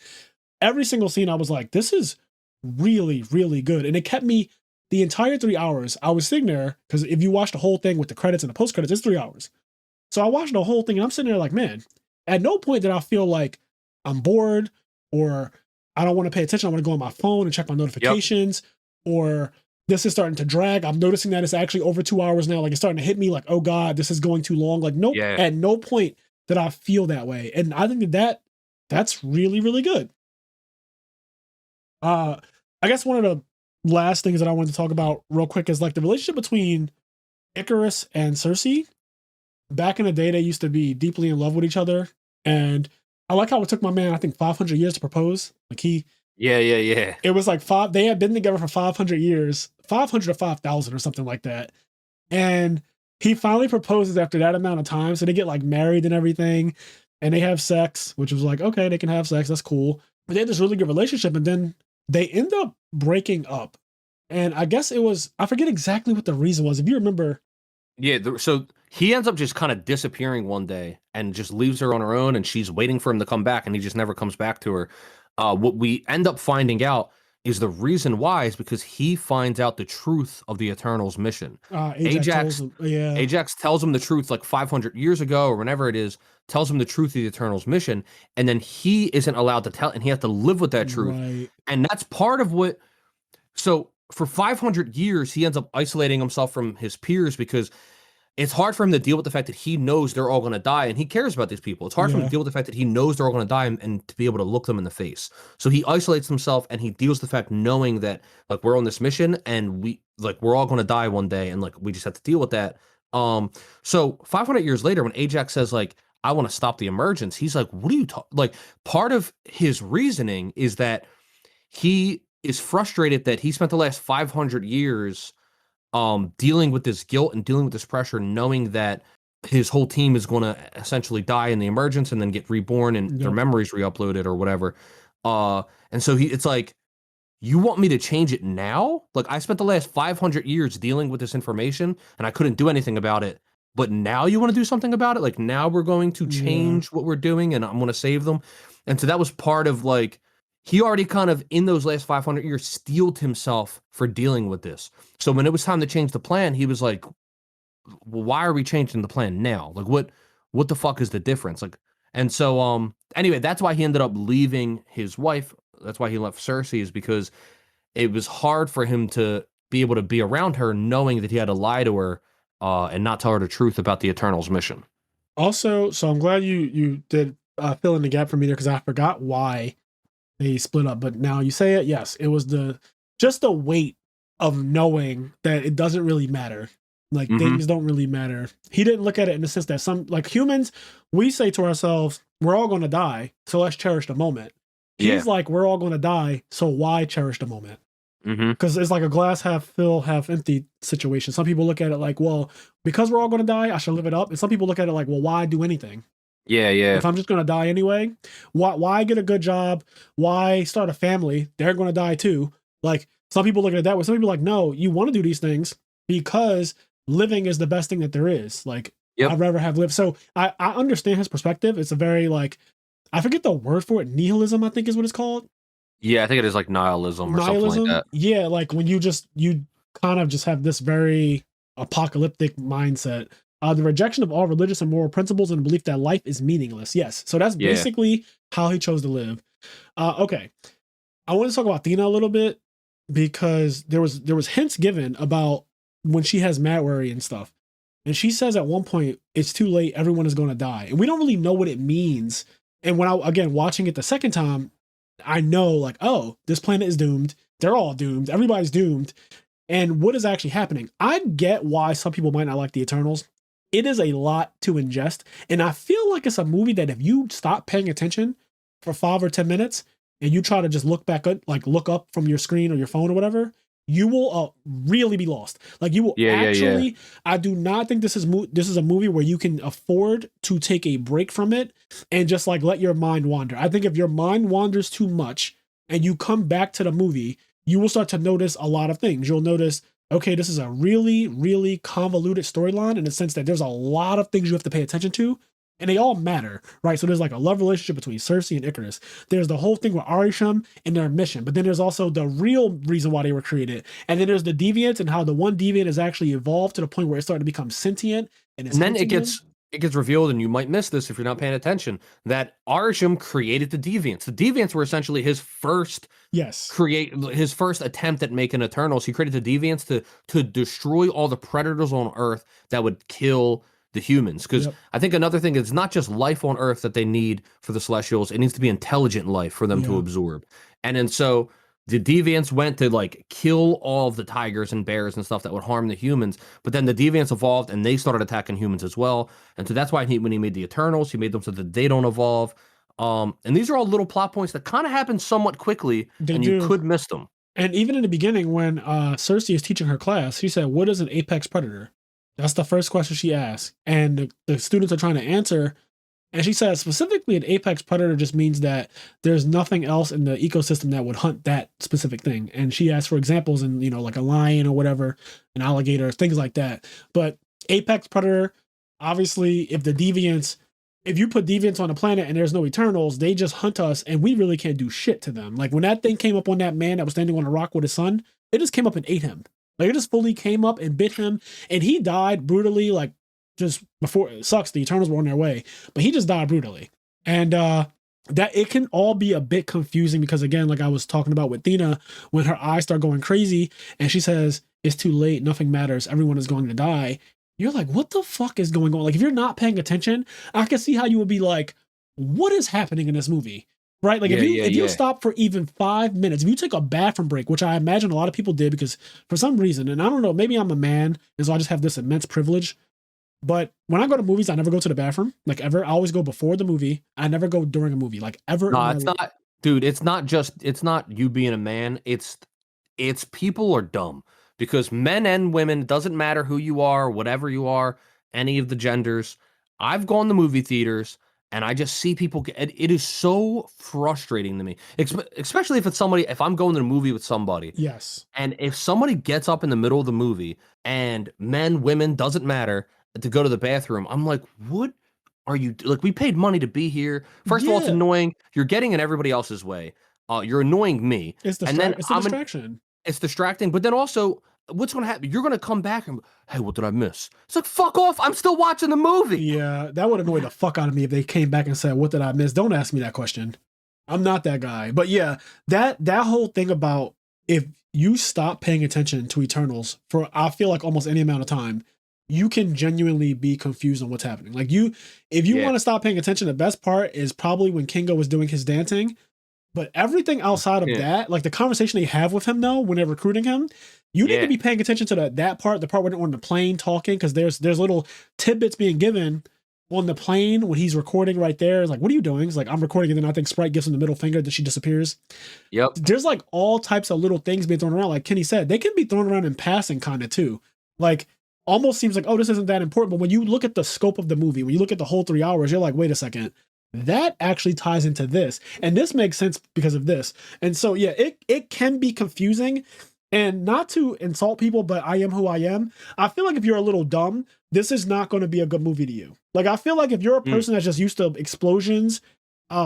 every single scene I was like, this is really, really good. And it kept me the entire 3 hours. I was sitting there, because if you watch the whole thing with the credits and the post credits, it's 3 hours. So I watched the whole thing and I'm sitting there like, man, at no point did I feel like I'm bored or I don't want to pay attention. I want to go on my phone and check my notifications or this is starting to drag. I'm noticing that it's actually over 2 hours now. Like it's starting to hit me like, oh God, this is going too long. Like, nope. Yeah. At no point did I feel that way. And I think that's really, really good. I guess one of the last things that I wanted to talk about real quick is like the relationship between Icarus and Cersei. Back in the day, they used to be deeply in love with each other. And I like how it took my man, I think 500 years to propose. Like Yeah. It was like they had been together for 500 years, 500 to 5,000 or something like that. And he finally proposes after that amount of time. So they get like married and everything and they have sex, which was like, okay, they can have sex. That's cool. But they had this really good relationship. And then they end up breaking up. And I guess it was, I forget exactly what the reason was. If you remember. Yeah. So he ends up just kind of disappearing one day and just leaves her on her own. And she's waiting for him to come back and he just never comes back to her. What we end up finding out is the reason why is because he finds out the truth of the Eternals' mission. Ajax tells him the truth like 500 years ago or whenever it is, tells him the truth of the Eternals' mission, and then he isn't allowed to tell, and he has to live with that truth. Right. And that's part of what. So for 500 years, he ends up isolating himself from his peers because it's hard for him to deal with the fact that he knows they're all going to die and he cares about these people. It's hard for him to deal with the fact that he knows they're all going to die and to be able to look them in the face. So he isolates himself and he deals with the fact knowing that like we're on this mission and we're all going to die one day and like we just have to deal with that. So 500 years later when Ajax says like I want to stop the emergence, he's like, what are you talking? Like part of his reasoning is that he is frustrated that he spent the last 500 years dealing with this guilt and dealing with this pressure, knowing that his whole team is going to essentially die in the emergence and then get reborn and their memories re-uploaded or whatever. And so it's like, you want me to change it now? Like I spent the last 500 years dealing with this information and I couldn't do anything about it. but now you want to do something about it? Like, now we're going to change what we're doing and I'm going to save them. And so that was part of like, he already kind of in those last 500 years steeled himself for dealing with this. So when it was time to change the plan, he was like, well, why are we changing the plan now? Like, what the fuck is the difference? Like, and so, anyway, that's why he ended up leaving his wife. That's why he left Cersei, is because it was hard for him to be able to be around her, knowing that he had to lie to her, and not tell her the truth about the Eternals mission. Also, so I'm glad you did fill in the gap for me there, because I forgot why they split up. But now you say it, yes, it was just the weight of knowing that it doesn't really matter. Like, things don't really matter. He didn't look at it in the sense that some, like humans, we say to ourselves, we're all going to die, so let's cherish the moment. He's like, we're all going to die, so why cherish the moment? Because it's like a glass half full, half empty situation. Some people look at it like, well, because we're all going to die, I should live it up. And some people look at it like, well, why do anything? Yeah. If I'm just going to die anyway, why get a good job? Why start a family? They're going to die too. Like, some people look at it that way. Some people are like, no, you want to do these things because living is the best thing that there is. Like, I'd rather have lived. So I understand his perspective. It's a very, like, I forget the word for it. Nihilism, I think is what it's called. Yeah, I think it is like nihilism or something like that. Yeah, like when you kind of just have this very apocalyptic mindset. The rejection of all religious and moral principles and the belief that life is meaningless. Yes. So that's basically how he chose to live. Okay. I want to talk about Thena a little bit, because there was hints given about when she has Mad Worry and stuff. And she says at one point, it's too late, everyone is going to die. And we don't really know what it means. And when again, watching it the second time, I know, like, oh, this planet is doomed. They're all doomed. Everybody's doomed. And what is actually happening? I get why some people might not like the Eternals. It is a lot to ingest. And I feel like it's a movie that if you stop paying attention for 5 or 10 minutes and you try to just look look up from your screen or your phone or whatever, you will really be lost. Like, you will actually. I do not think this is a movie where you can afford to take a break from it and just like let your mind wander. I think if your mind wanders too much and you come back to the movie, you will start to notice a lot of things. You'll notice, okay, this is a really, really convoluted storyline in the sense that there's a lot of things you have to pay attention to. And they all matter, right? So there's like a love relationship between Cersei and Icarus. There's the whole thing with Arishem and their mission. But then there's also the real reason why they were created. And then there's the deviants and how the one deviant has actually evolved to the point where it's starting to become sentient. And then it gets revealed, and you might miss this if you're not paying attention, that Arishem created the deviants. The deviants were essentially his first attempt at making Eternals. He created the deviants to destroy all the predators on Earth that would kill the humans, because I think another thing is not just life on Earth that they need for the Celestials, it needs to be intelligent life for them to absorb. And then so the deviants went to like kill all of the tigers and bears and stuff that would harm the humans, but then the deviants evolved and they started attacking humans as well. And so that's why when he made the Eternals, he made them so that they don't evolve. And these are all little plot points that kind of happen somewhat quickly, you could miss them. And even in the beginning, when Cersei is teaching her class, she said, "What is an apex predator?" That's the first question she asked. And the students are trying to answer. And she says specifically an apex predator just means that there's nothing else in the ecosystem that would hunt that specific thing. And she asked for examples in, like a lion or whatever, an alligator, things like that. But apex predator, obviously, if you put deviants on a planet and there's no Eternals, they just hunt us and we really can't do shit to them. Like when that thing came up on that man that was standing on a rock with his son, it just came up and ate him. Like it just fully came up and bit him, and he died brutally. Like just before, it sucks. The Eternals were on their way, but he just died brutally. And that it can all be a bit confusing because again, like I was talking about with Thena, when her eyes start going crazy and she says, "It's too late. Nothing matters. Everyone is going to die." You're like, what the fuck is going on? Like if you're not paying attention, I can see how you would be like, what is happening in this movie? Right? Like if you stop for even 5 minutes, if you take a bathroom break, which I imagine a lot of people did because for some reason, and I don't know, maybe I'm a man, and so I just have this immense privilege. But when I go to movies, I never go to the bathroom, like ever. I always go before the movie. I never go during a movie, like ever. No, it's not, dude. It's not you being a man. It's people are dumb because men and women, it doesn't matter who you are, whatever you are, any of the genders. I've gone to movie theaters. And I just see people it is so frustrating to me, especially if I'm going to a movie with somebody. Yes. And if somebody gets up in the middle of the movie and men, women, doesn't matter, to go to the bathroom. I'm like, what are you like? We paid money to be here. First of all, it's Yeah. annoying. You're getting in everybody else's way. You're annoying me. It's And then it's a distraction. it's distracting. But then also, what's going to happen? You're going to come back and, hey, what did I miss? It's like, fuck off. I'm still watching the movie. Yeah, that would annoy the fuck out of me if they came back and said, "What did I miss?" Don't ask me that question. I'm not that guy. But yeah, that whole thing about if you stop paying attention to Eternals for I feel like almost any amount of time, you can genuinely be confused on what's happening. Like if you want to stop paying attention, the best part is probably when Kingo was doing his dancing. But everything outside of that, like the conversation they have with him though, when they're recruiting him, you need to be paying attention to that part, the part when they're on the plane talking, because there's little tidbits being given on the plane when he's recording right there. It's like, what are you doing? It's like, I'm recording, and then I think Sprite gives him the middle finger, that she disappears. Yep. There's like all types of little things being thrown around. Like Kenny said, they can be thrown around in passing kind of too. Like almost seems like, oh, this isn't that important. But when you look at the scope of the movie, when you look at the whole 3 hours, you're like, wait a second. That actually ties into this. And this makes sense because of this. And so, yeah, it can be confusing. And not to insult people, but I am who I am. I feel like if you're a little dumb, this is not going to be a good movie to you. Like, I feel like if you're a person that's just used to explosions,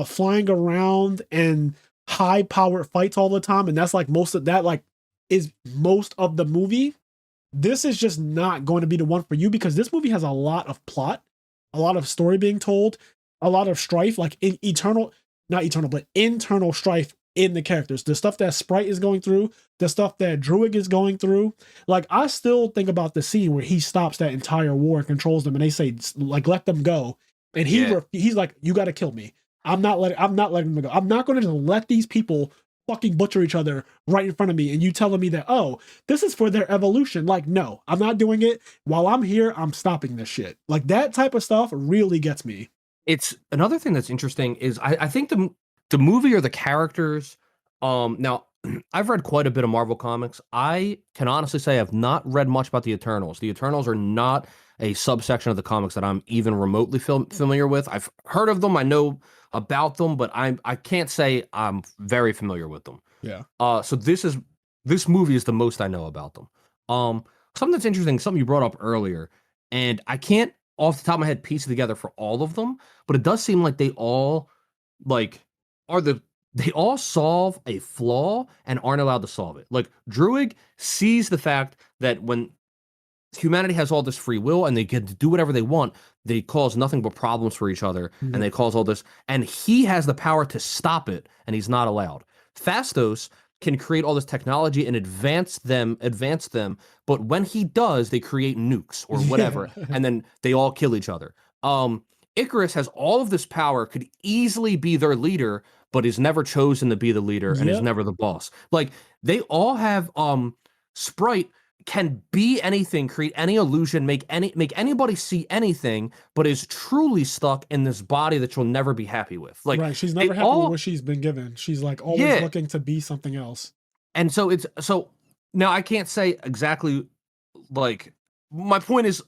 flying around and high powered fights all the time, and that's like most of that, like, is most of the movie, this is just not going to be the one for you, because this movie has a lot of plot, a lot of story being told, a lot of strife, like in internal strife in the characters. The stuff that Sprite is going through, the stuff that Druig is going through. Like, I still think about the scene where he stops that entire war and controls them, and they say, like, let them go. And he's like, you got to kill me. I'm not letting them go. I'm not going to just let these people fucking butcher each other right in front of me. And you telling me that, oh, this is for their evolution. Like, no, I'm not doing it. While I'm here, I'm stopping this shit. Like, that type of stuff really gets me. It's another thing that's interesting is I think the movie or the characters. Now I've read quite a bit of Marvel comics. I can honestly say I've not read much about the Eternals. The Eternals are not a subsection of the comics that I'm even remotely familiar with. I've heard of them. I know about them, but I can't say I'm very familiar with them. Yeah. So this movie is the most I know about them. Something that's interesting, something you brought up earlier, and I can't off the top of my head piece it together for all of them, but it does seem like they all they all solve a flaw and aren't allowed to solve it. Like Druig sees the fact that when humanity has all this free will and they get to do whatever they want, they cause nothing but problems for each other, and they cause all this, and he has the power to stop it, and he's not allowed. Phastos can create all this technology and advance them, but when he does, they create nukes or whatever, and then they all kill each other. Icarus has all of this power, could easily be their leader, but is never chosen to be the leader and is never the boss. Like, they all have Sprite can be anything, create any illusion, make anybody see anything, but is truly stuck in this body that she'll never be happy with. Like, right, she's never happy with what she's been given. She's like always looking to be something else. And so so now I can't say exactly, like, my point is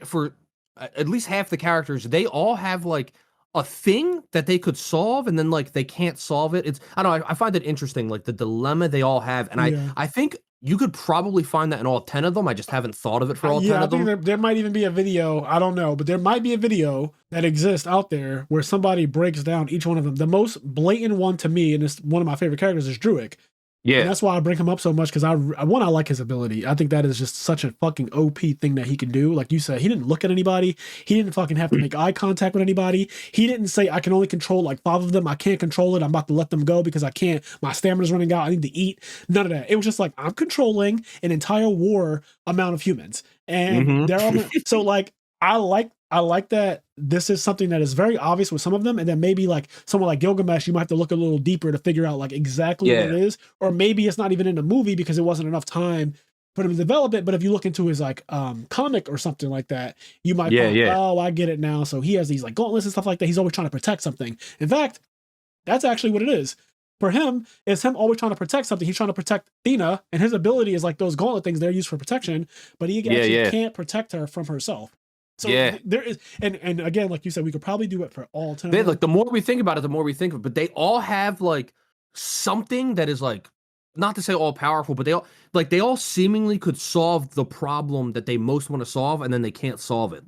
for at least half the characters, they all have like a thing that they could solve, and then like they can't solve it. It's, I don't know, I find it interesting, like the dilemma they all have, and I think you could probably find that in all 10 of them. I just haven't thought of it for all 10 of them. I think there might even be a video, I don't know, but there might be a video that exists out there where somebody breaks down each one of them. The most blatant one to me, and it's one of my favorite characters, is Druig. Yeah. And that's why I bring him up so much, because I like his ability. I think that is just such a fucking OP thing that he can do. Like you said, he didn't look at anybody. He didn't fucking have to make eye contact with anybody. He didn't say, I can only control like 5 of them. I can't control it. I'm about to let them go because I can't. My stamina's running out. I need to eat. None of that. It was just like, I'm controlling an entire war amount of humans. And they're all, so like, I like that this is something that is very obvious with some of them, and then maybe like someone like Gilgamesh, you might have to look a little deeper to figure out like exactly what it is, or maybe it's not even in the movie because it wasn't enough time for him to develop it. But if you look into his like comic or something like that, you might find, oh, I get it now. So he has these like gauntlets and stuff like that. He's always trying to protect something. In fact, that's actually what it is. For him, it's him always trying to protect something. He's trying to protect Athena, and his ability is like those gauntlet things they're used for protection, but he actually can't protect her from herself. So there is, and again, like you said, we could probably do it for all 10. Like, the more we think about it, the more we think of it. But they all have like something that is like not to say all powerful, but they all seemingly could solve the problem that they most want to solve, and then they can't solve it.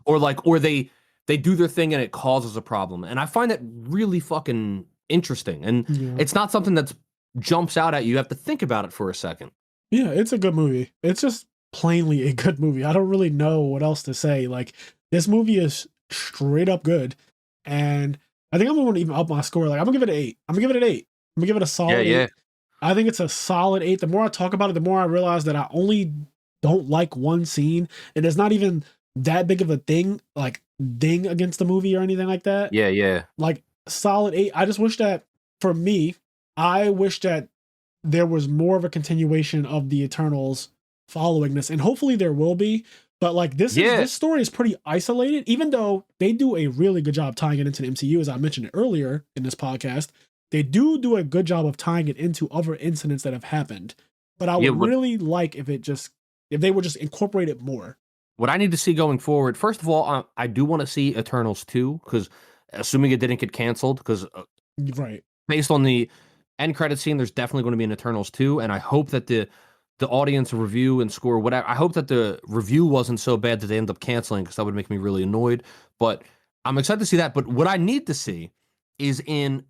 Or they do their thing and it causes a problem. And I find that really fucking interesting. And it's not something that jumps out at you. You have to think about it for a second. Yeah, it's a good movie. It's just plainly a good movie. I don't really know what else to say. Like, this movie is straight up good. And I think I'm going to even up my score. Like, I'm going to give it an 8. I'm going to give it an 8. I'm going to give it a solid 8. I think it's a solid 8. The more I talk about it, the more I realize that I only don't like one scene. And it's not even that big of a thing, like, ding against the movie or anything like that. Yeah. Like, solid 8. I just wish that, for me, I wish that there was more of a continuation of the Eternals following this, and hopefully there will be. But like this story is pretty isolated, even though they do a really good job tying it into the MCU, as I mentioned earlier in this podcast. They do a good job of tying it into other incidents that have happened. But I would really like if they would just incorporate it more. What I need to see going forward, first of all, I do want to see Eternals 2, because assuming it didn't get canceled, because based on the end credit scene, there's definitely going to be an Eternals 2, and I hope that the audience review and score, whatever, I hope that the review wasn't so bad that they end up canceling, because that would make me really annoyed. But I'm excited to see that. But what I need to see is in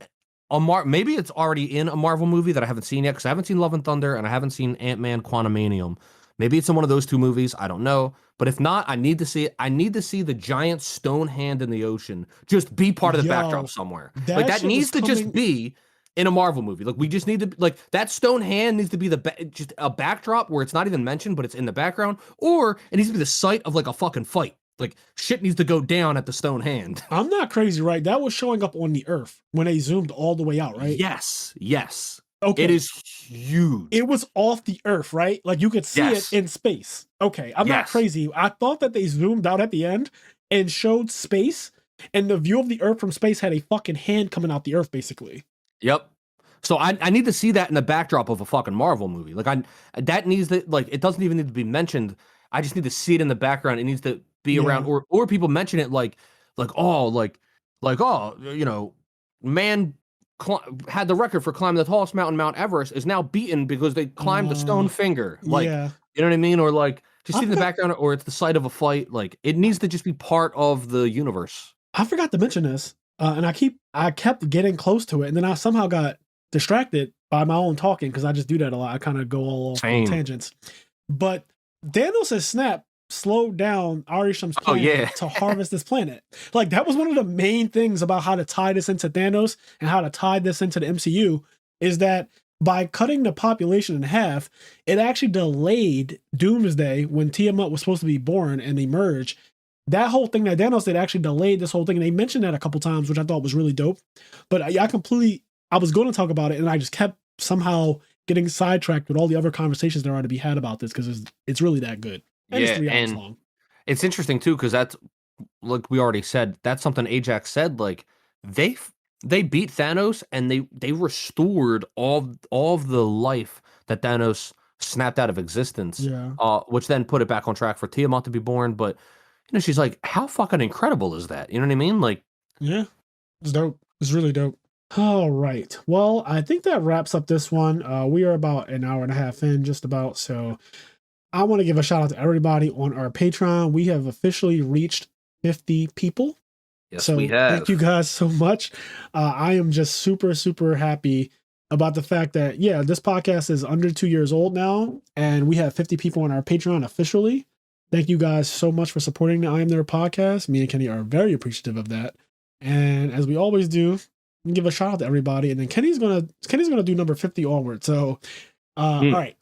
maybe it's already in a Marvel movie that I haven't seen yet, because I haven't seen Love and Thunder and I haven't seen Ant-Man Quantumanium. Maybe it's in one of those two movies. I don't know. But if not, I need to see it. I need to see the giant stone hand in the ocean just be part of the backdrop somewhere. That needs to just be in a Marvel movie. Like, we just need to, like, that stone hand needs to be just a backdrop where it's not even mentioned, but it's in the background, or it needs to be the site of like a fucking fight. Like, shit needs to go down at the stone hand. I'm not crazy, right? That was showing up on the Earth when they zoomed all the way out, right? Yes. Okay. It is huge. It was off the Earth, right? Like, you could see it in space. Okay, I'm not crazy. I thought that they zoomed out at the end and showed space, and the view of the Earth from space had a fucking hand coming out the Earth, basically. Yep. So I need to see that in the backdrop of a fucking Marvel movie. Like, that needs to, like, it doesn't even need to be mentioned. I just need to see it in the background. It needs to be around, or people mention it like, you know, man had the record for climbing the tallest mountain, Mount Everest, is now beaten because they climbed the stone finger. Like, you know what I mean? Or like, just see in the background, or it's the site of a fight. Like, it needs to just be part of the universe. I forgot to mention this, and I kept getting close to it, and then I somehow got distracted by my own talking, because I just do that a lot. I kind of go all off on tangents. But Thanos' snap slowed down Arisham's plan to harvest this planet. Like, that was one of the main things about how to tie this into Thanos and how to tie this into the MCU, is that by cutting the population in half, it actually delayed Doomsday when Tiamat was supposed to be born and emerge. That whole thing that Thanos did actually delayed this whole thing, and they mentioned that a couple times, which I thought was really dope. But I was going to talk about it, and I just kept somehow getting sidetracked with all the other conversations there are to be had about this, because it's really that good. And it's 3 hours long. It's interesting too, because that's, like we already said, that's something Ajax said. Like, they beat Thanos, and they restored all of the life that Thanos snapped out of existence. Which then put it back on track for Tiamat to be born. But you know, she's like, how fucking incredible is that? You know what I mean? Like, yeah, it's dope. It's really dope. All right. Well, I think that wraps up this one. We are about an hour and a half in, just about. So I want to give a shout out to everybody on our Patreon. We have officially reached 50 people. Yes, so we have. Thank you guys so much. I am just super, super happy about the fact that, this podcast is under 2 years old now, and we have 50 people on our Patreon officially. Thank you guys so much for supporting the IMNerd podcast. Me and Kenny are very appreciative of that. And as we always do, give a shout out to everybody, and then Kenny's gonna do number 50 onward. So all right.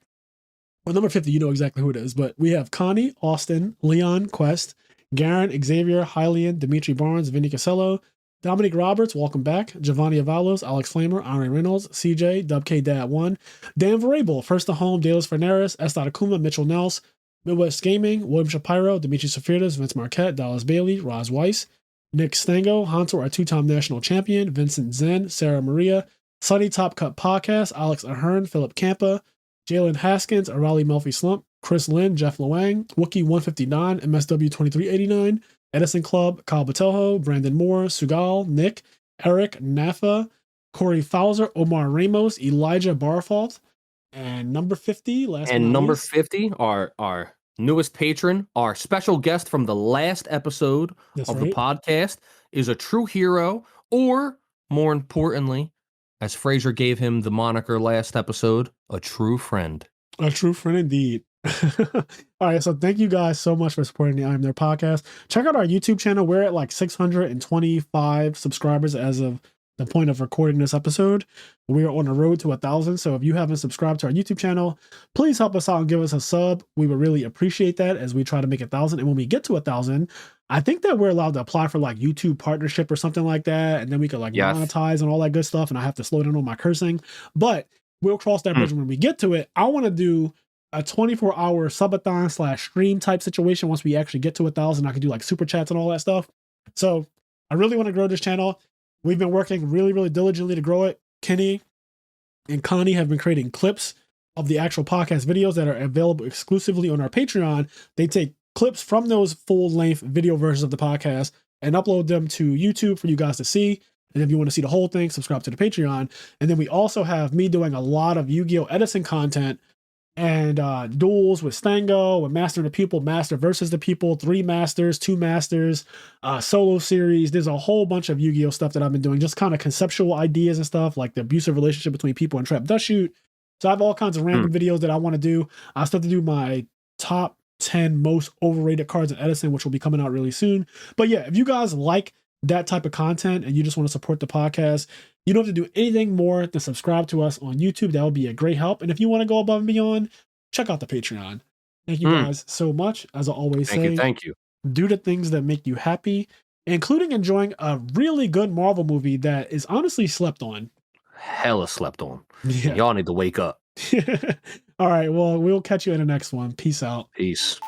Well, number 50, you know exactly who it is, but we have Connie, Austin, Leon, Quest, Garen, Xavier, Hylian, Dimitri Barnes, Vinny Casello, Dominic Roberts, welcome back, Giovanni Avalos, Alex Flamer, Ari Reynolds, CJ, Dubk Dad 1, Dan Varable, First to Home, Dallas Fernaris, Estat Akuma, Mitchell Nels, Midwest Gaming, William Shapiro, Dimitri Safirdas, Vince Marquette, Dallas Bailey, Roz Weiss, Nick Stango, Hunter, our 2-time national champion, Vincent Zen, Sarah Maria, Sunny Top Cut Podcast, Alex Ahern, Philip Campa, Jalen Haskins, Arali Melfi Slump, Chris Lynn, Jeff Luang, Wookie 159, MSW 2389, Edison Club, Kyle Batelho, Brandon Moore, Sugal, Nick, Eric, Nafa, Corey Fowler, Omar Ramos, Elijah Barfault, and number 50, last but And not number least, 50, our newest patron, our special guest from the last episode that's of the right, podcast, is a true hero, or more importantly, as Fraser gave him the moniker last episode, a true friend. a true friend indeed. All right, so thank you guys so much for supporting the IMNerd podcast. Check out our YouTube channel. We're at like 625 subscribers as of the point of recording this episode. We are on the road to 1,000. So if you haven't subscribed to our YouTube channel, please help us out and give us a sub. We would really appreciate that as we try to make 1,000. And when we get to 1,000, I think that we're allowed to apply for like YouTube partnership or something like that, and then we could like monetize and all that good stuff. And I have to slow down on my cursing, but we'll cross that bridge when we get to it. I want to do a 24-hour subathon / stream type situation. Once we actually get to 1,000, I can do like super chats and all that stuff. So I really want to grow this channel. We've been working really, really diligently to grow it. Kenny and Connie have been creating clips of the actual podcast videos that are available exclusively on our Patreon. They take clips from those full-length video versions of the podcast and upload them to YouTube for you guys to see. And if you want to see the whole thing, subscribe to the Patreon. And then we also have me doing a lot of Yu-Gi-Oh! Edison content and duels with Stango, with Master the People, Master versus the People, 3 Masters, 2 Masters, solo series. There's a whole bunch of Yu-Gi-Oh! Stuff that I've been doing, just kind of conceptual ideas and stuff, like the abusive relationship between people and Trap Dust Shoot. So I have all kinds of random videos that I want to do. I still have to do my top 10 most overrated cards in Edison, which will be coming out really soon. But yeah, if you guys like that type of content and you just want to support the podcast, you don't have to do anything more than subscribe to us on YouTube. That would be a great help. And if you want to go above and beyond, check out the Patreon. Thank you guys so much. As I always say, thank you. Do the things that make you happy, including enjoying a really good Marvel movie that is honestly slept on. Hella slept on. Yeah. Y'all need to wake up. All right. Well, we'll catch you in the next one. Peace out. Peace.